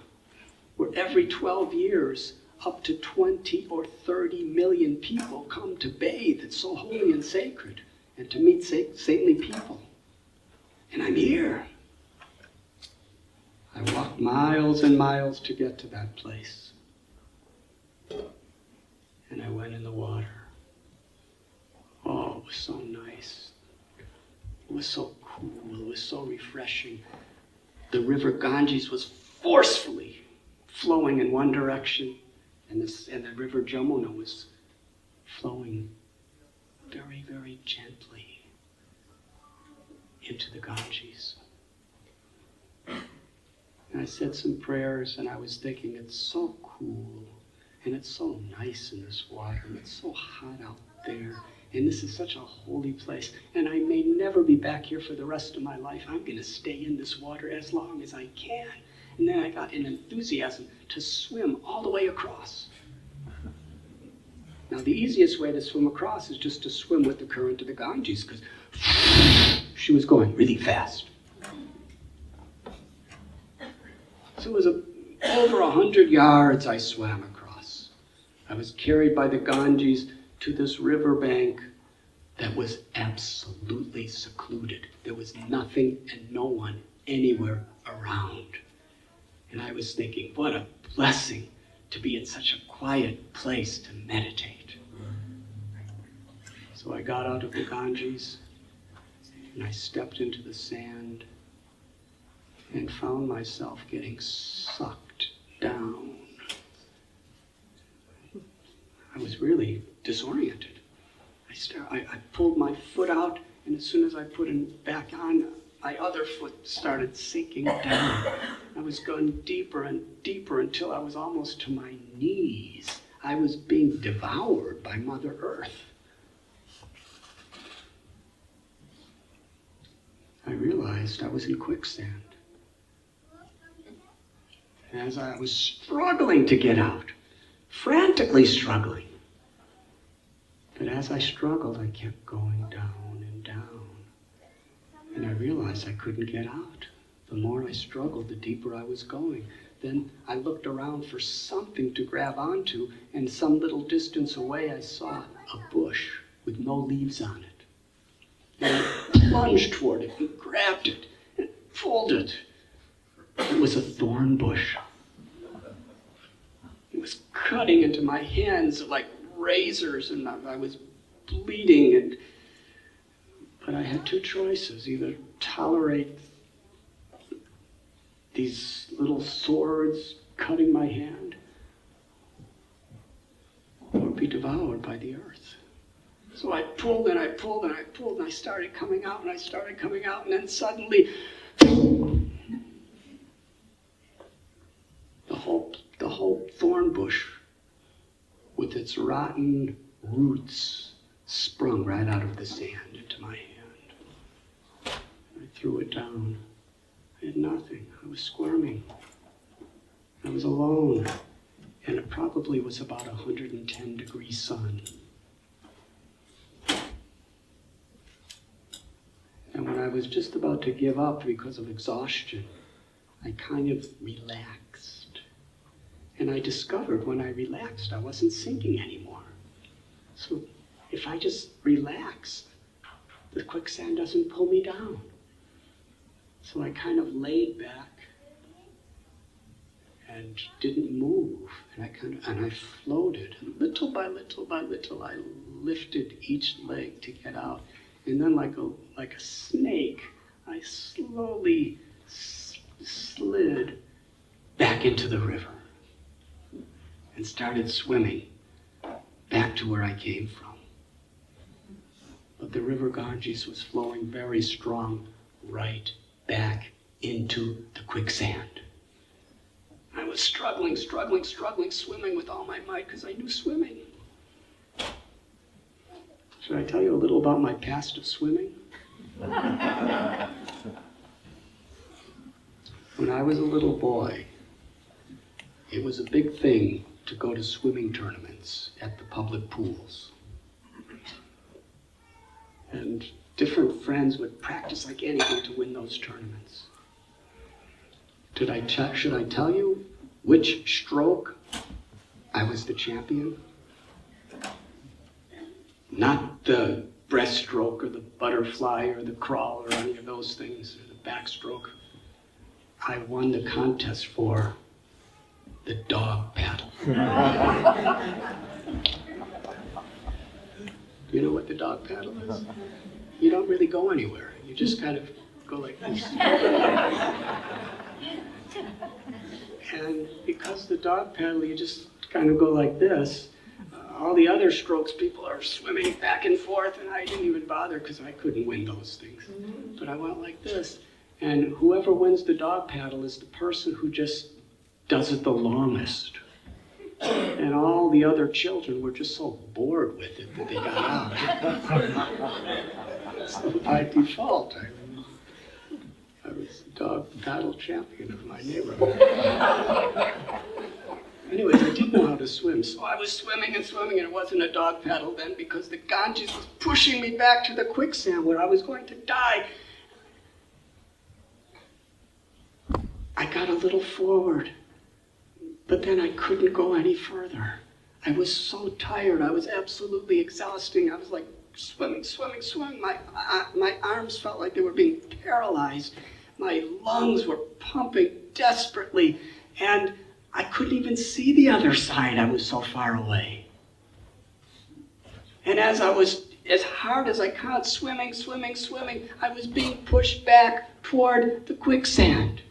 where every 12 years, up to 20 or 30 million people come to bathe. It's so holy and sacred, and to meet saintly people. And I'm here. I walked miles and miles to get to that place. And I went in the water. Oh, it was so nice. It was so cool. It was so refreshing. The river Ganges was forcefully flowing in one direction, and the river Jamuna was flowing very, very gently into the Ganges. And I said some prayers, and I was thinking, it's so cool, and it's so nice in this water, and it's so hot out there, and this is such a holy place, and I may never be back here for the rest of my life. I'm going to stay in this water as long as I can. And then I got an enthusiasm to swim all the way across. Now, the easiest way to swim across is just to swim with the current of the Ganges, because she was going really fast. So it was over 100 yards I swam across. I was carried by the Ganges to this riverbank that was absolutely secluded. There was nothing and no one anywhere around. And I was thinking, what a blessing to be in such a quiet place to meditate. So I got out of the Ganges and I stepped into the sand and found myself getting sucked down. I was really disoriented. I pulled my foot out, and as soon as I put it back on, my other foot started sinking down. I was going deeper and deeper until I was almost to my knees. I was being devoured by Mother Earth. I realized I was in quicksand. And as I was struggling to get out, frantically struggling, but as I struggled, I kept going down and down. And I realized I couldn't get out. The more I struggled, the deeper I was going. Then I looked around for something to grab onto, and some little distance away I saw a bush with no leaves on it. And I plunged toward it and grabbed it and pulled it. It was a thorn bush. It was cutting into my hands like razors, and I was bleeding. But I had two choices: either tolerate these little swords cutting my hand, or be devoured by the earth. So I pulled and I pulled and I pulled, and I started coming out and I started coming out, and then suddenly the whole thorn bush with its rotten roots sprung right out of the sand into my hand. I threw it down. I had nothing. I was squirming. I was alone. And it probably was about 110 degrees sun. I was just about to give up because of exhaustion, I kind of relaxed. And I discovered when I relaxed, I wasn't sinking anymore. So if I just relax, the quicksand doesn't pull me down. So I kind of laid back and didn't move, and I floated. And little by little by little, I lifted each leg to get out. And then like a snake, I slowly slid back into the river and started swimming back to where I came from. But the river Ganges was flowing very strong right back into the quicksand. I was struggling, swimming with all my might because I knew swimming. Should I tell you a little about my past of swimming? When I was a little boy, it was a big thing to go to swimming tournaments at the public pools. And different friends would practice like anything to win those tournaments. Should I tell you which stroke I was the champion? Not the breaststroke or the butterfly or the crawl or any of those things, or the backstroke. I won the contest for the dog paddle. Do you know what the dog paddle is? You don't really go anywhere. You just kind of go like this. And because the dog paddle, you just kind of go like this. All the other strokes, people are swimming back and forth, and I didn't even bother because I couldn't win those things. But I went like this. And whoever wins the dog paddle is the person who just does it the longest. And all the other children were just so bored with it that they got out. So by default, I was the dog paddle champion of my neighborhood. Anyways, I did know how to swim, so I was swimming, and it wasn't a dog paddle then because the Ganges was pushing me back to the quicksand where I was going to die. I got a little forward, but then I couldn't go any further. I was so tired. I was absolutely exhausting. I was like swimming. My arms felt like they were being paralyzed. My lungs were pumping desperately, and I couldn't even see the other side. I was so far away. And as I was, as hard as I could, swimming, I was being pushed back toward the quicksand.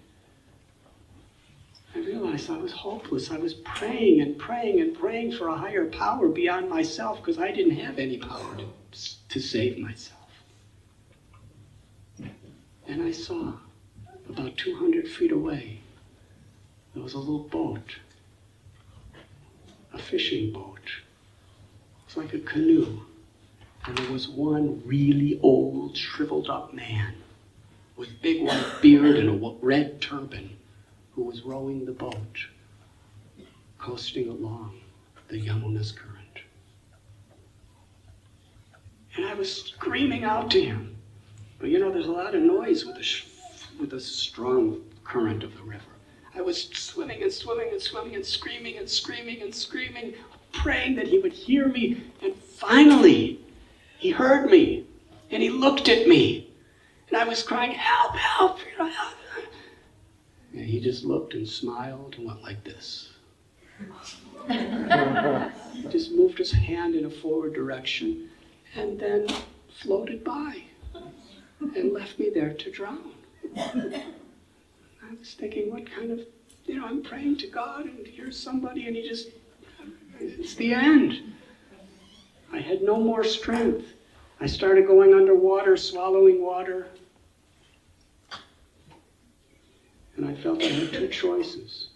I realized I was hopeless. I was praying and praying for a higher power beyond myself because I didn't have any power to save myself. And I saw, about 200 feet away, there was a little boat, a fishing boat. It was like a canoe. And there was one really old, shriveled up man with big white beard and a red turban who was rowing the boat, coasting along the Yamuna's current. And I was screaming out to him. But you know, there's a lot of noise with a strong current of the river. I was swimming and screaming, praying that he would hear me. And finally, he heard me, and he looked at me. And I was crying, help, help. And he just looked and smiled and went like this. He just moved his hand in a forward direction and then floated by and left me there to drown. I was thinking, what kind of, I'm praying to God and here's somebody and he just, it's the end. I had no more strength. I started going underwater, swallowing water. And I felt I had two choices.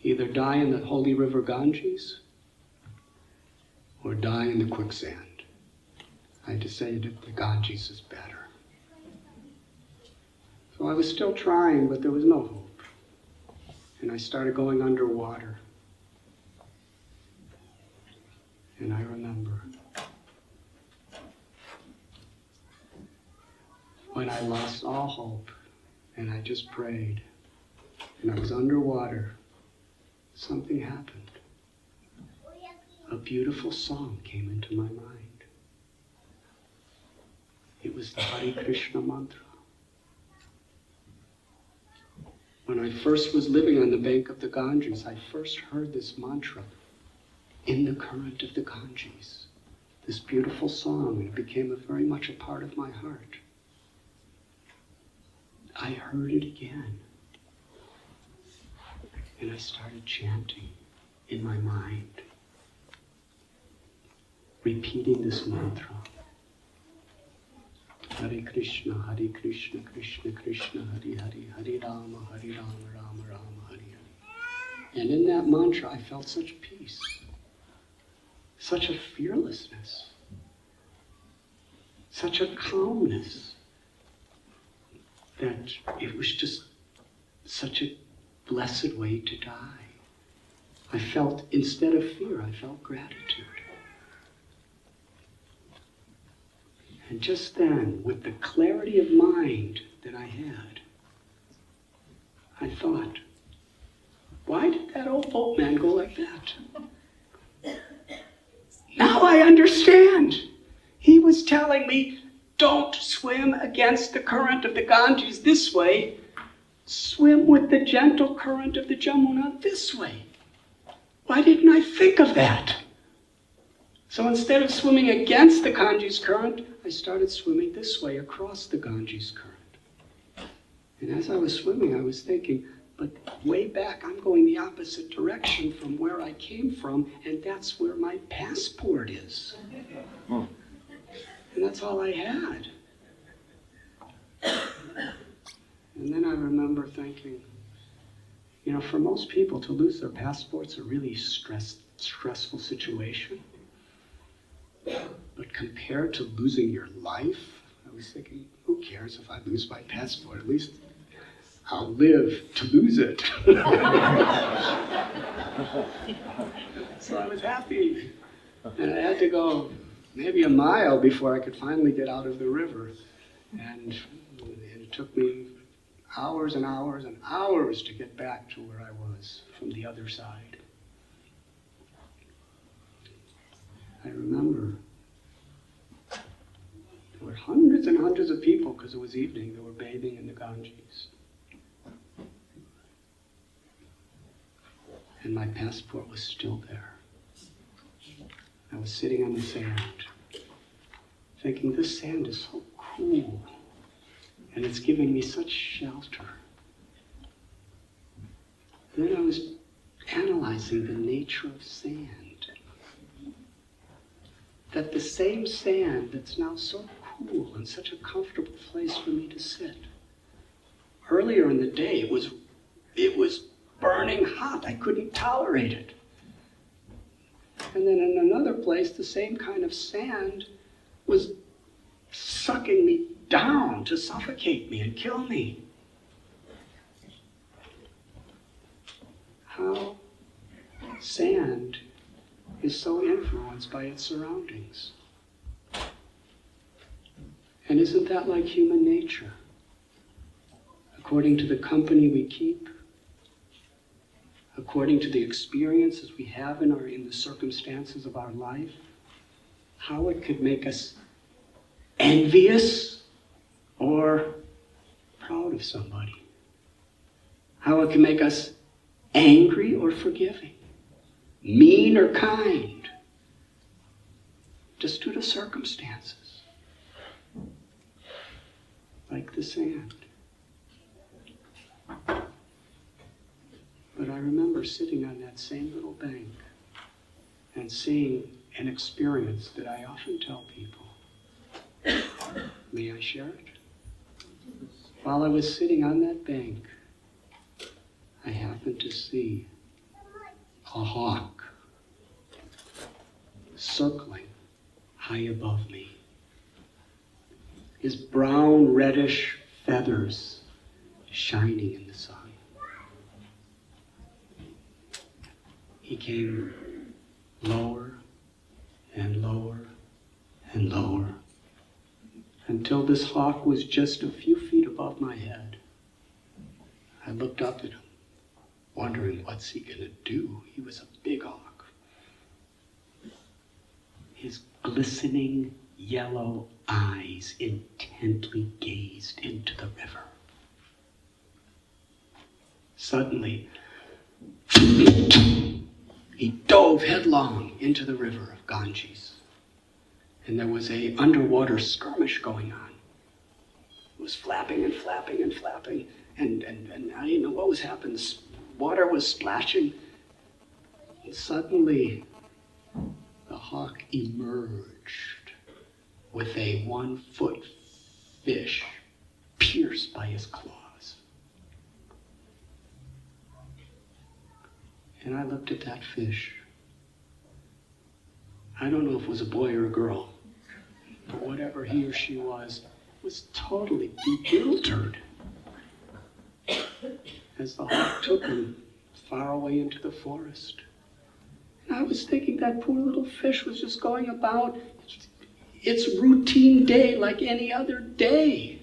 Either die in the holy river Ganges or die in the quicksand. I decided the Ganges is better. So I was still trying, but there was no hope. And I started going underwater. And I remember when I lost all hope and I just prayed and I was underwater, something happened. A beautiful song came into my mind. It was the Hare Krishna mantra. When I first was living on the bank of the Ganges, I first heard this mantra in the current of the Ganges. This beautiful song, and it became very much a part of my heart. I heard it again. And I started chanting in my mind, repeating this mantra. Hare Krishna, Krishna Krishna, Hare Hare, Hare Rama, Rama Rama, Hare Hare. And in that mantra I felt such peace, such a fearlessness, such a calmness, that it was just such a blessed way to die. I felt, instead of fear, I felt gratitude. And just then, with the clarity of mind that I had, I thought, why did that old boatman go like that? Now I understand. He was telling me, don't swim against the current of the Ganges this way. Swim with the gentle current of the Jamuna this way. Why didn't I think of that? So instead of swimming against the Ganges current, I started swimming this way across the Ganges current. And as I was swimming, I was thinking, but way back, I'm going the opposite direction from where I came from, and that's where my passport is. And that's all I had. And then I remember thinking, you know, for most people to lose their passport's a really stressful situation. But compared to losing your life, I was thinking, who cares if I lose my passport? At least I'll live to lose it. So I was happy. And I had to go maybe a mile before I could finally get out of the river. And it took me hours and hours and hours to get back to where I was from the other side. I remember there were hundreds and hundreds of people, because it was evening, that were bathing in the Ganges. And my passport was still there. I was sitting on the sand, thinking, this sand is so cool, and it's giving me such shelter. Then I was analyzing the nature of sand. That the same sand that's now so cool and such a comfortable place for me to sit. Earlier in the day, it was burning hot. I couldn't tolerate it. And then in another place, the same kind of sand was sucking me down to suffocate me and kill me. How sand is so influenced by its surroundings. And isn't that like human nature? According to the company we keep, according to the experiences we have in the circumstances of our life, how it could make us envious or proud of somebody. How it can make us angry or forgiving, mean or kind, just due to circumstances, like the sand. But I remember sitting on that same little bank and seeing an experience that I often tell people. May I share it? While I was sitting on that bank, I happened to see a hawk circling high above me. His brown, reddish feathers shining in the sun. He came lower and lower and lower until this hawk was just a few feet above my head. I looked up at him, wondering what's he gonna do. He was a big hawk. His glistening yellow eyes intently gazed into the river. Suddenly, he dove headlong into the river of Ganges. And there was an underwater skirmish going on. It was flapping and flapping and flapping, and I didn't know what was happening. Water was splashing. And suddenly, the hawk emerged with a 1-foot fish pierced by his claws. And I looked at that fish. I don't know if it was a boy or a girl, but whatever he or she was totally bewildered as the hawk took him far away into the forest. And I was thinking that poor little fish was just going about its routine day like any other day.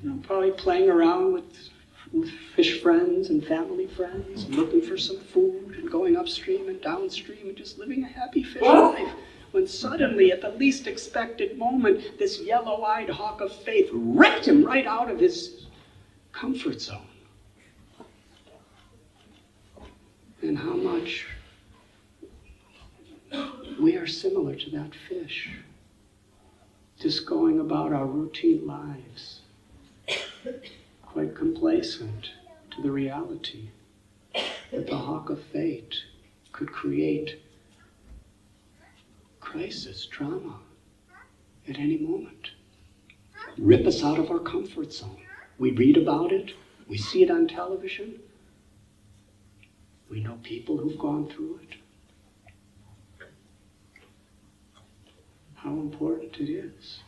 You know, probably playing around with fish friends and family friends, and looking for some food, and going upstream and downstream, and just living a happy fish life. When suddenly, at the least expected moment, this yellow-eyed hawk of faith ripped him right out of his comfort zone. And how much we are similar to that fish, just going about our routine lives, quite complacent to the reality that the hawk of fate could create crisis, drama, at any moment. Rip us out of our comfort zone. We read about it, we see it on television, we know people who've gone through it. How important it is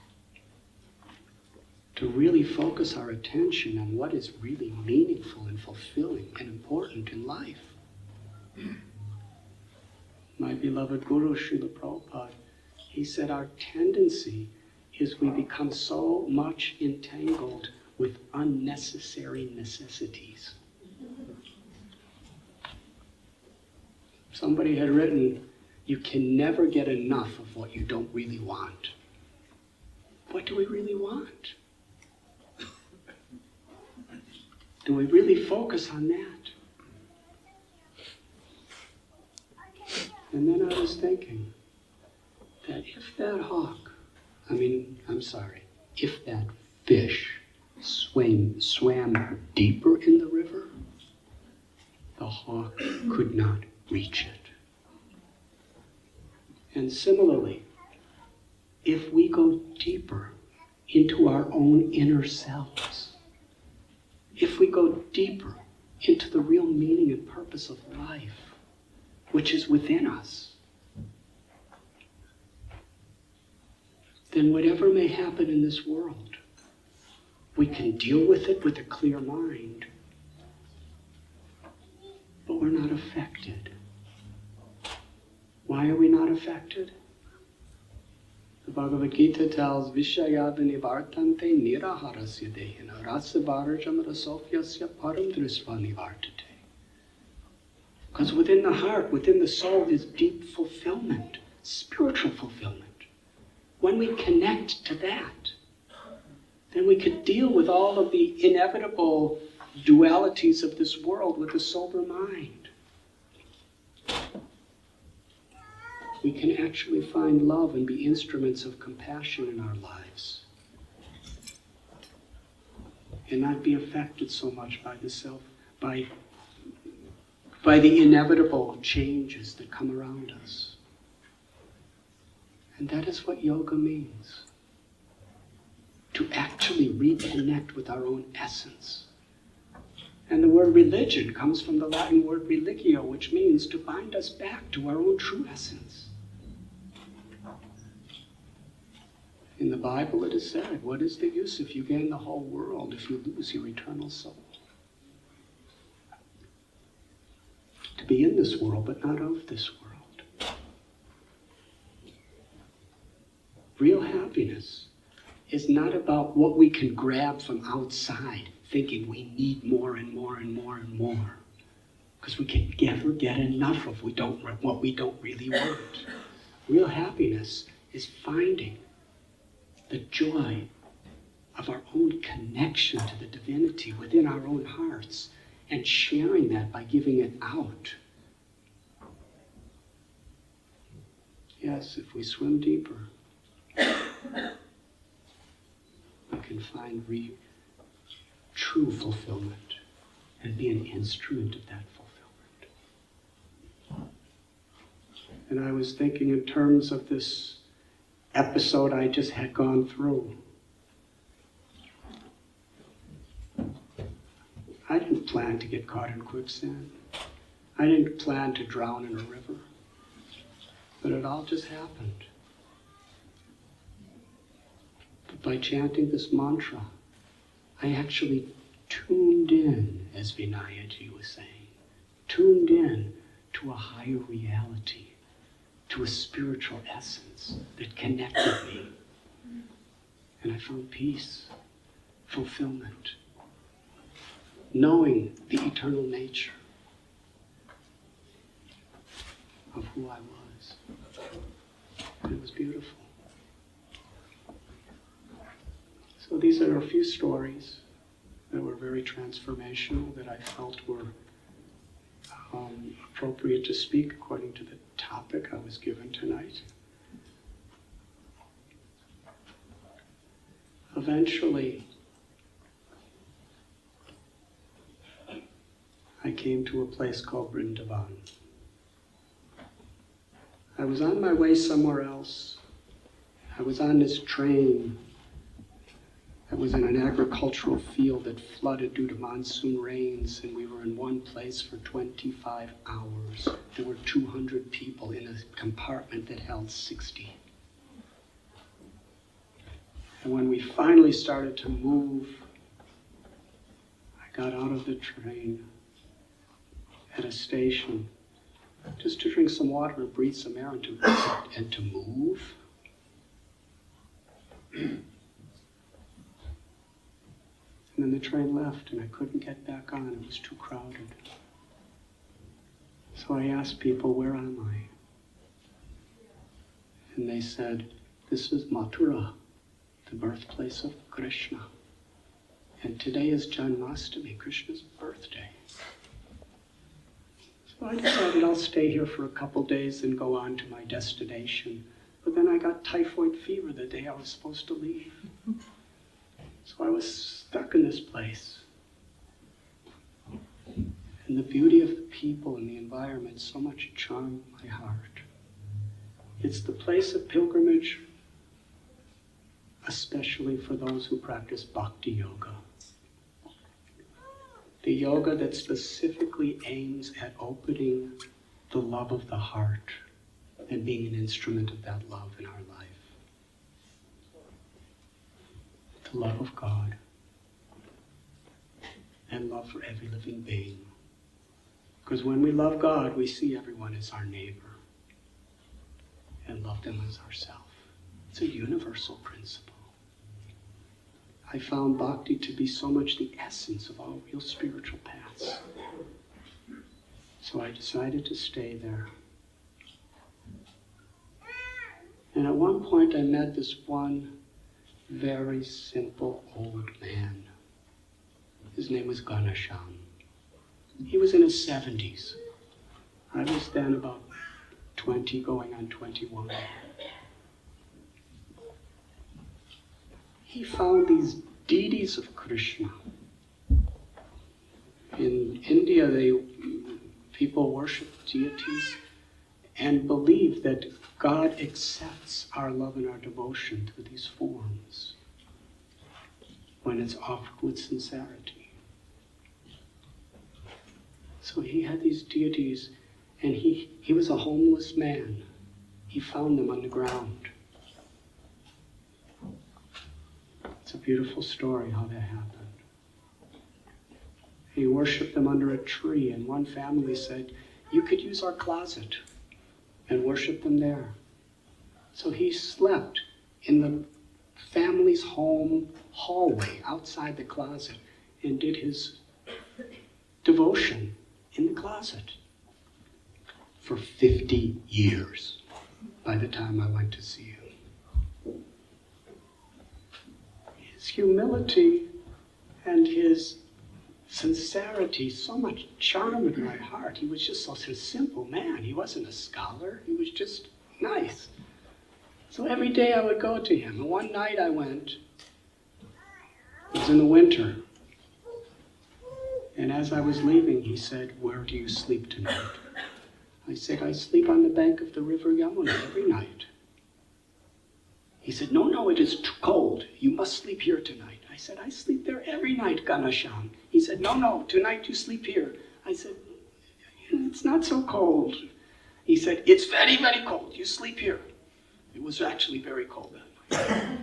to really focus our attention on what is really meaningful and fulfilling and important in life. My beloved Guru, Srila Prabhupada, he said our tendency is we become so much entangled with unnecessary necessities. Somebody had written, you can never get enough of what you don't really want. What do we really want? Do we really focus on that? And then I was thinking that if that hawk, if that fish swam deeper in the river, the hawk could not reach it. And similarly, if we go deeper into our own inner selves, if we go deeper into the real meaning and purpose of life, which is within us, then whatever may happen in this world, we can deal with it with a clear mind, but we're not affected. Why are we not affected? The Bhagavad Gita tells, Vishayada nivartante niraharasya dehina rasa varajam rasofyasya param drisva nivartate. Because within the heart, within the soul, is deep fulfillment, spiritual fulfillment. When we connect to that, then we could deal with all of the inevitable dualities of this world with a sober mind. We can actually find love and be instruments of compassion in our lives, and not be affected so much by the inevitable changes that come around us. And that is what yoga means. To actually reconnect with our own essence. And the word religion comes from the Latin word religio, which means to bind us back to our own true essence. In the Bible it is said, what is the use if you gain the whole world if you lose your eternal soul? To be in this world, but not of this world. Real happiness is not about what we can grab from outside, thinking we need more and more and more and more. Because we can never get enough of what we don't really want. Real happiness is finding the joy of our own connection to the divinity within our own hearts and sharing that by giving it out. Yes, if we swim deeper, we can find true fulfillment and be an instrument of that fulfillment. And I was thinking in terms of this episode I just had gone through. I didn't plan to get caught in quicksand. I didn't plan to drown in a river. But it all just happened. But by chanting this mantra, I actually tuned in, as Vinayaji was saying, tuned in to a higher reality, to a spiritual essence that connected me. And I found peace, fulfillment, knowing the eternal nature of who I was. And it was beautiful. So these are a few stories that were very transformational, that I felt were appropriate to speak according to the topic I was given tonight. Eventually, I came to a place called Vrindavan. I was on my way somewhere else. I was on this train that was in an agricultural field that flooded due to monsoon rains, and we were in one place for 25 hours. There were 200 people in a compartment that held 60. And when we finally started to move, I got out of the train at a station just to drink some water and breathe some air and to move. And then the train left and I couldn't get back on. It was too crowded. So I asked people, where am I? And they said, this is Mathura, the birthplace of Krishna. And today is Janmashtami, Krishna's birthday. So I decided I'll stay here for a couple days and go on to my destination. But then I got typhoid fever the day I was supposed to leave. So I was stuck in this place. And the beauty of the people and the environment so much charmed my heart. It's the place of pilgrimage, especially for those who practice bhakti yoga. The yoga that specifically aims at opening the love of the heart and being an instrument of that love in our life. The love of God and love for every living being. Because when we love God, we see everyone as our neighbor and love them as ourselves. It's a universal principle. I found bhakti to be so much the essence of all real spiritual paths. So I decided to stay there. And at one point I met this one very simple old man. His name was Ganesham. He was in his 70s. I was then about 20, going on 21. He found these deities of Krishna. In India, people worship deities and believe that God accepts our love and our devotion through these forms when it's offered with sincerity. So he had these deities, and he was a homeless man. He found them on the ground. It's a beautiful story how that happened. He worshipped them under a tree, and one family said, you could use our closet and worship them there. So he slept in the family's home hallway outside the closet and did his devotion in the closet for 50 years by the time I went to see him. His humility and his sincerity so much charmed my heart. He was just such a simple man. He wasn't a scholar. He was just nice. So every day I would go to him. And one night I went. It was in the winter. And as I was leaving, he said, "Where do you sleep tonight?" I said, "I sleep on the bank of the river Yamuna every night." He said, no, it is too cold. You must sleep here tonight." I said, "I sleep there every night, Ganasham." He said, no, tonight you sleep here." I said, "It's not so cold." He said, "It's very, very cold. You sleep here." It was actually very cold that night.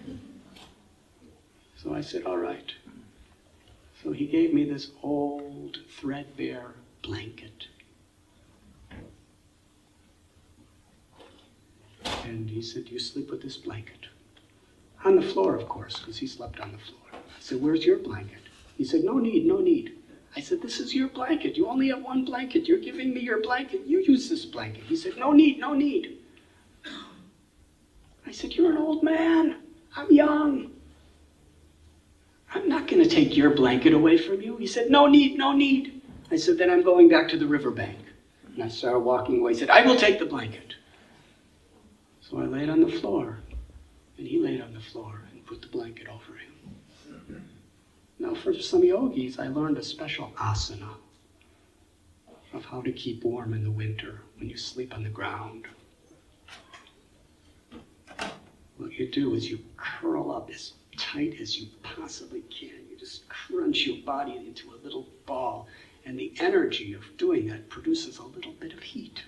So I said, "All right." So he gave me this old, threadbare blanket. And he said, "You sleep with this blanket." On the floor, of course, because he slept on the floor. I said, "Where's your blanket?" He said, no need. I said, "This is your blanket. You only have one blanket. You're giving me your blanket. You use this blanket." He said, no need. I said, "You're an old man. I'm young. I'm not going to take your blanket away from you." He said, no need. I said, "Then I'm going back to the riverbank." And I started walking away. He said, "I will take the blanket." So I laid on the floor, and he laid on the floor and put the blanket over him. Now for some yogis, I learned a special asana of how to keep warm in the winter when you sleep on the ground. What you do is you curl up as tight as you possibly can. You just crunch your body into a little ball, and the energy of doing that produces a little bit of heat.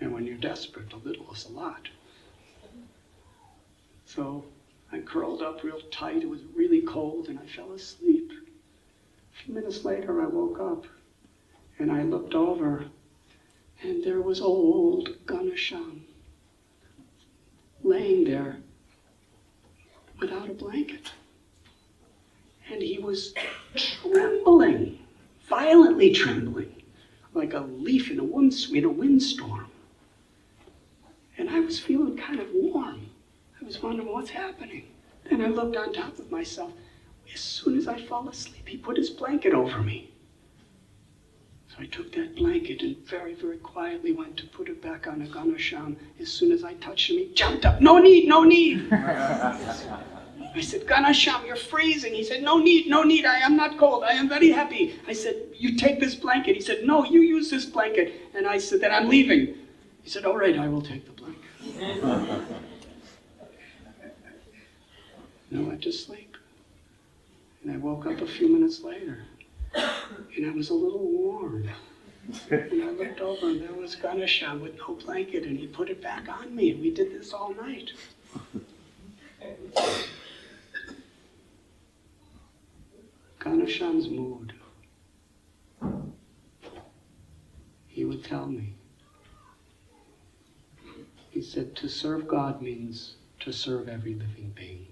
And when you're desperate, a little is a lot. So I curled up real tight. It was really cold, and I fell asleep. A few minutes later, I woke up, and I looked over, and there was old Ganasham laying there without a blanket. And he was trembling, violently trembling, like a leaf in a windstorm. And I was feeling kind of warm. I was wondering what's happening. Then I looked on top of myself. As soon as I fall asleep, he put his blanket over me. So I took that blanket and very, very quietly went to put it back on a Ganasham. As soon as I touched him, he jumped up. No need. I said, "Ganasham, you're freezing." He said, no need. I am not cold. I am very happy. I said, "You take this blanket." He said, "No, you use this blanket." And I said, "Then I'm leaving." He said, "All right, I will take the blanket." And I went to sleep. And I woke up a few minutes later. And I was a little warm. And I looked over, and there was Ganasham with no blanket, and he put it back on me, and we did this all night. Ganasham's mood. He would tell me. He said, to serve God means to serve every living being.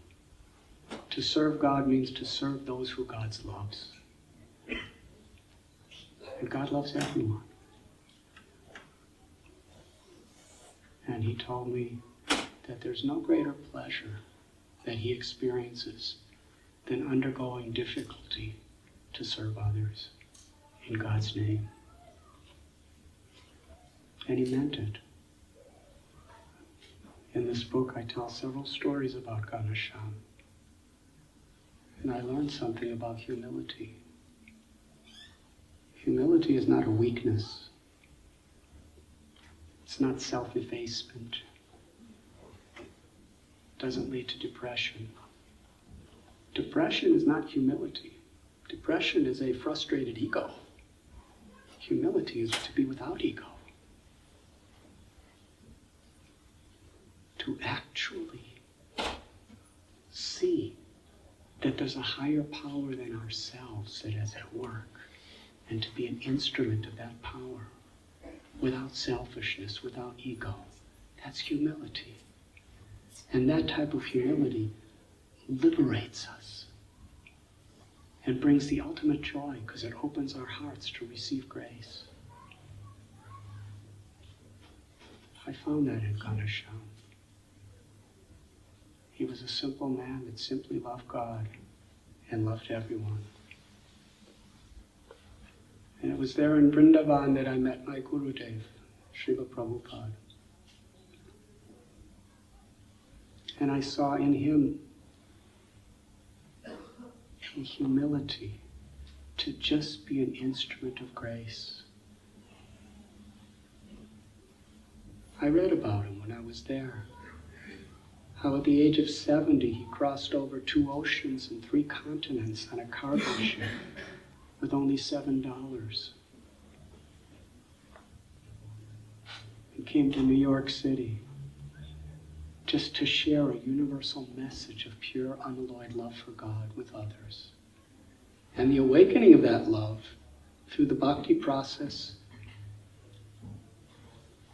To serve God means to serve those who God loves. And God loves everyone. And he told me that there's no greater pleasure that he experiences than undergoing difficulty to serve others in God's name. And he meant it. In this book, I tell several stories about Ganasham. And I learned something about humility. Humility is not a weakness. It's not self-effacement. It doesn't lead to depression. Depression is not humility. Depression is a frustrated ego. Humility is to be without ego. To actually see that there's a higher power than ourselves that is at work, and to be an instrument of that power without selfishness, without ego. That's humility. And that type of humility liberates us and brings the ultimate joy because it opens our hearts to receive grace. I found that in Ganesham. He was a simple man that simply loved God and loved everyone. And it was there in Vrindavan that I met my Gurudev, Srila Prabhupada. And I saw in him a humility to just be an instrument of grace. I read about him when I was there. How at the age of 70 he crossed over 2 oceans and 3 continents on a cargo ship with only $7. He came to New York City just to share a universal message of pure, unalloyed love for God with others. And the awakening of that love through the bhakti process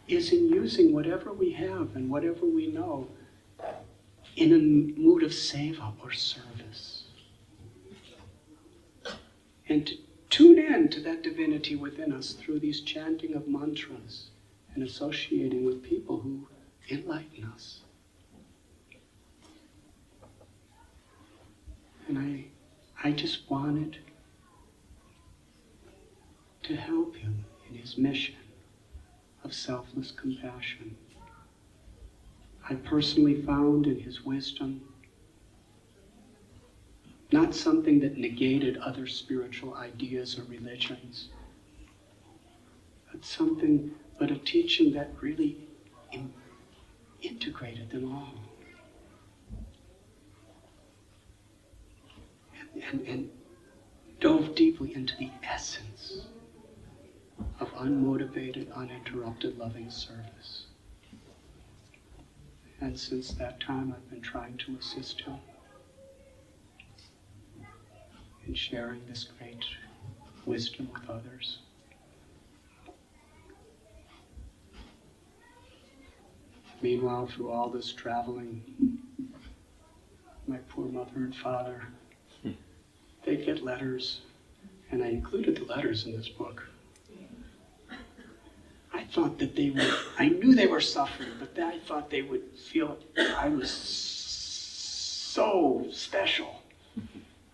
is in using whatever we have and whatever we know in a mood of seva or service. And to tune in to that divinity within us through these chanting of mantras and associating with people who enlighten us. And I just wanted to help him in his mission of selfless compassion. I personally found in his wisdom not something that negated other spiritual ideas or religions, but a teaching that really integrated them all. And dove deeply into the essence of unmotivated, uninterrupted loving service. And since that time, I've been trying to assist him in sharing this great wisdom with others. Meanwhile, through all this traveling, my poor mother and father, they'd get letters, and I included the letters in this book. I thought that I knew they were suffering, but I thought they would feel I was so special.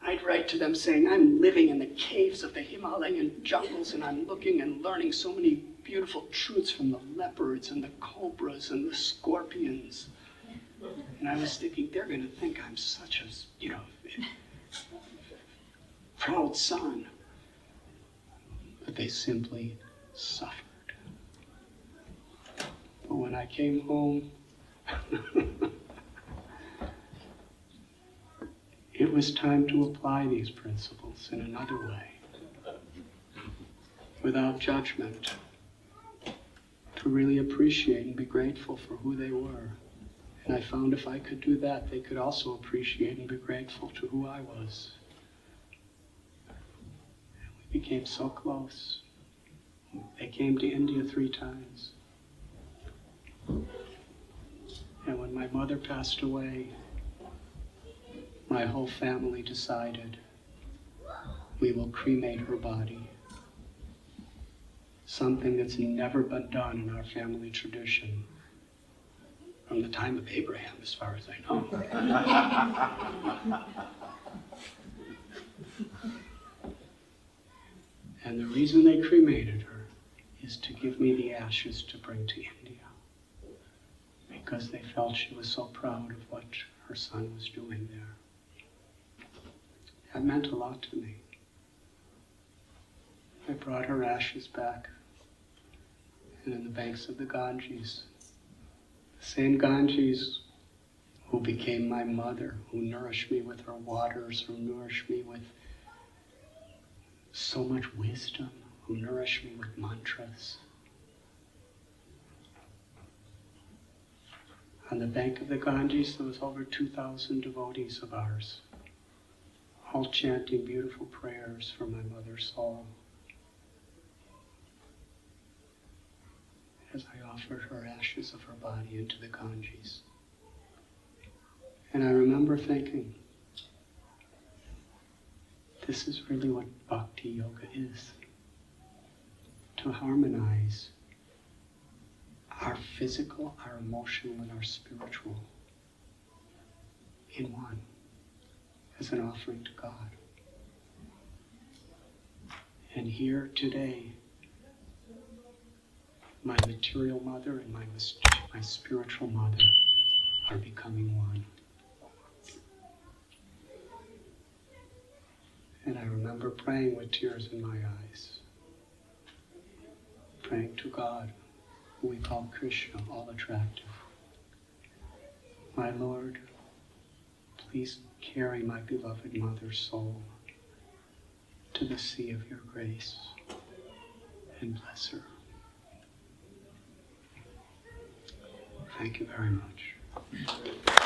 I'd write to them saying, I'm living in the caves of the Himalayan jungles, and I'm looking and learning so many beautiful truths from the leopards and the cobras and the scorpions. And I was thinking, they're going to think I'm such a, proud son. But they simply suffered. But when I came home, it was time to apply these principles in another way, without judgment, to really appreciate and be grateful for who they were. And I found if I could do that, they could also appreciate and be grateful to who I was. And we became so close. They came to India 3 times. And when my mother passed away, my whole family decided we will cremate her body. Something that's never been done in our family tradition from the time of Abraham, as far as I know. And the reason they cremated her is to give me the ashes to bring to India, because they felt she was so proud of what her son was doing there. That meant a lot to me. I brought her ashes back, and in the banks of the Ganges, the same Ganges who became my mother, who nourished me with her waters, who nourished me with so much wisdom, who nourished me with mantras. On the bank of the Ganges, there was over 2,000 devotees of ours, all chanting beautiful prayers for my mother's soul. as I offered her ashes of her body into the Ganges. And I remember thinking, this is really what Bhakti Yoga is. To harmonize our physical, our emotional, and our spiritual in one, as an offering to God. And here today, my material mother and my spiritual mother are becoming one. And I remember praying with tears in my eyes, praying to God, who we call Krishna, all attractive. My Lord, please carry my beloved mother's soul to the sea of your grace and bless her. Thank you very much.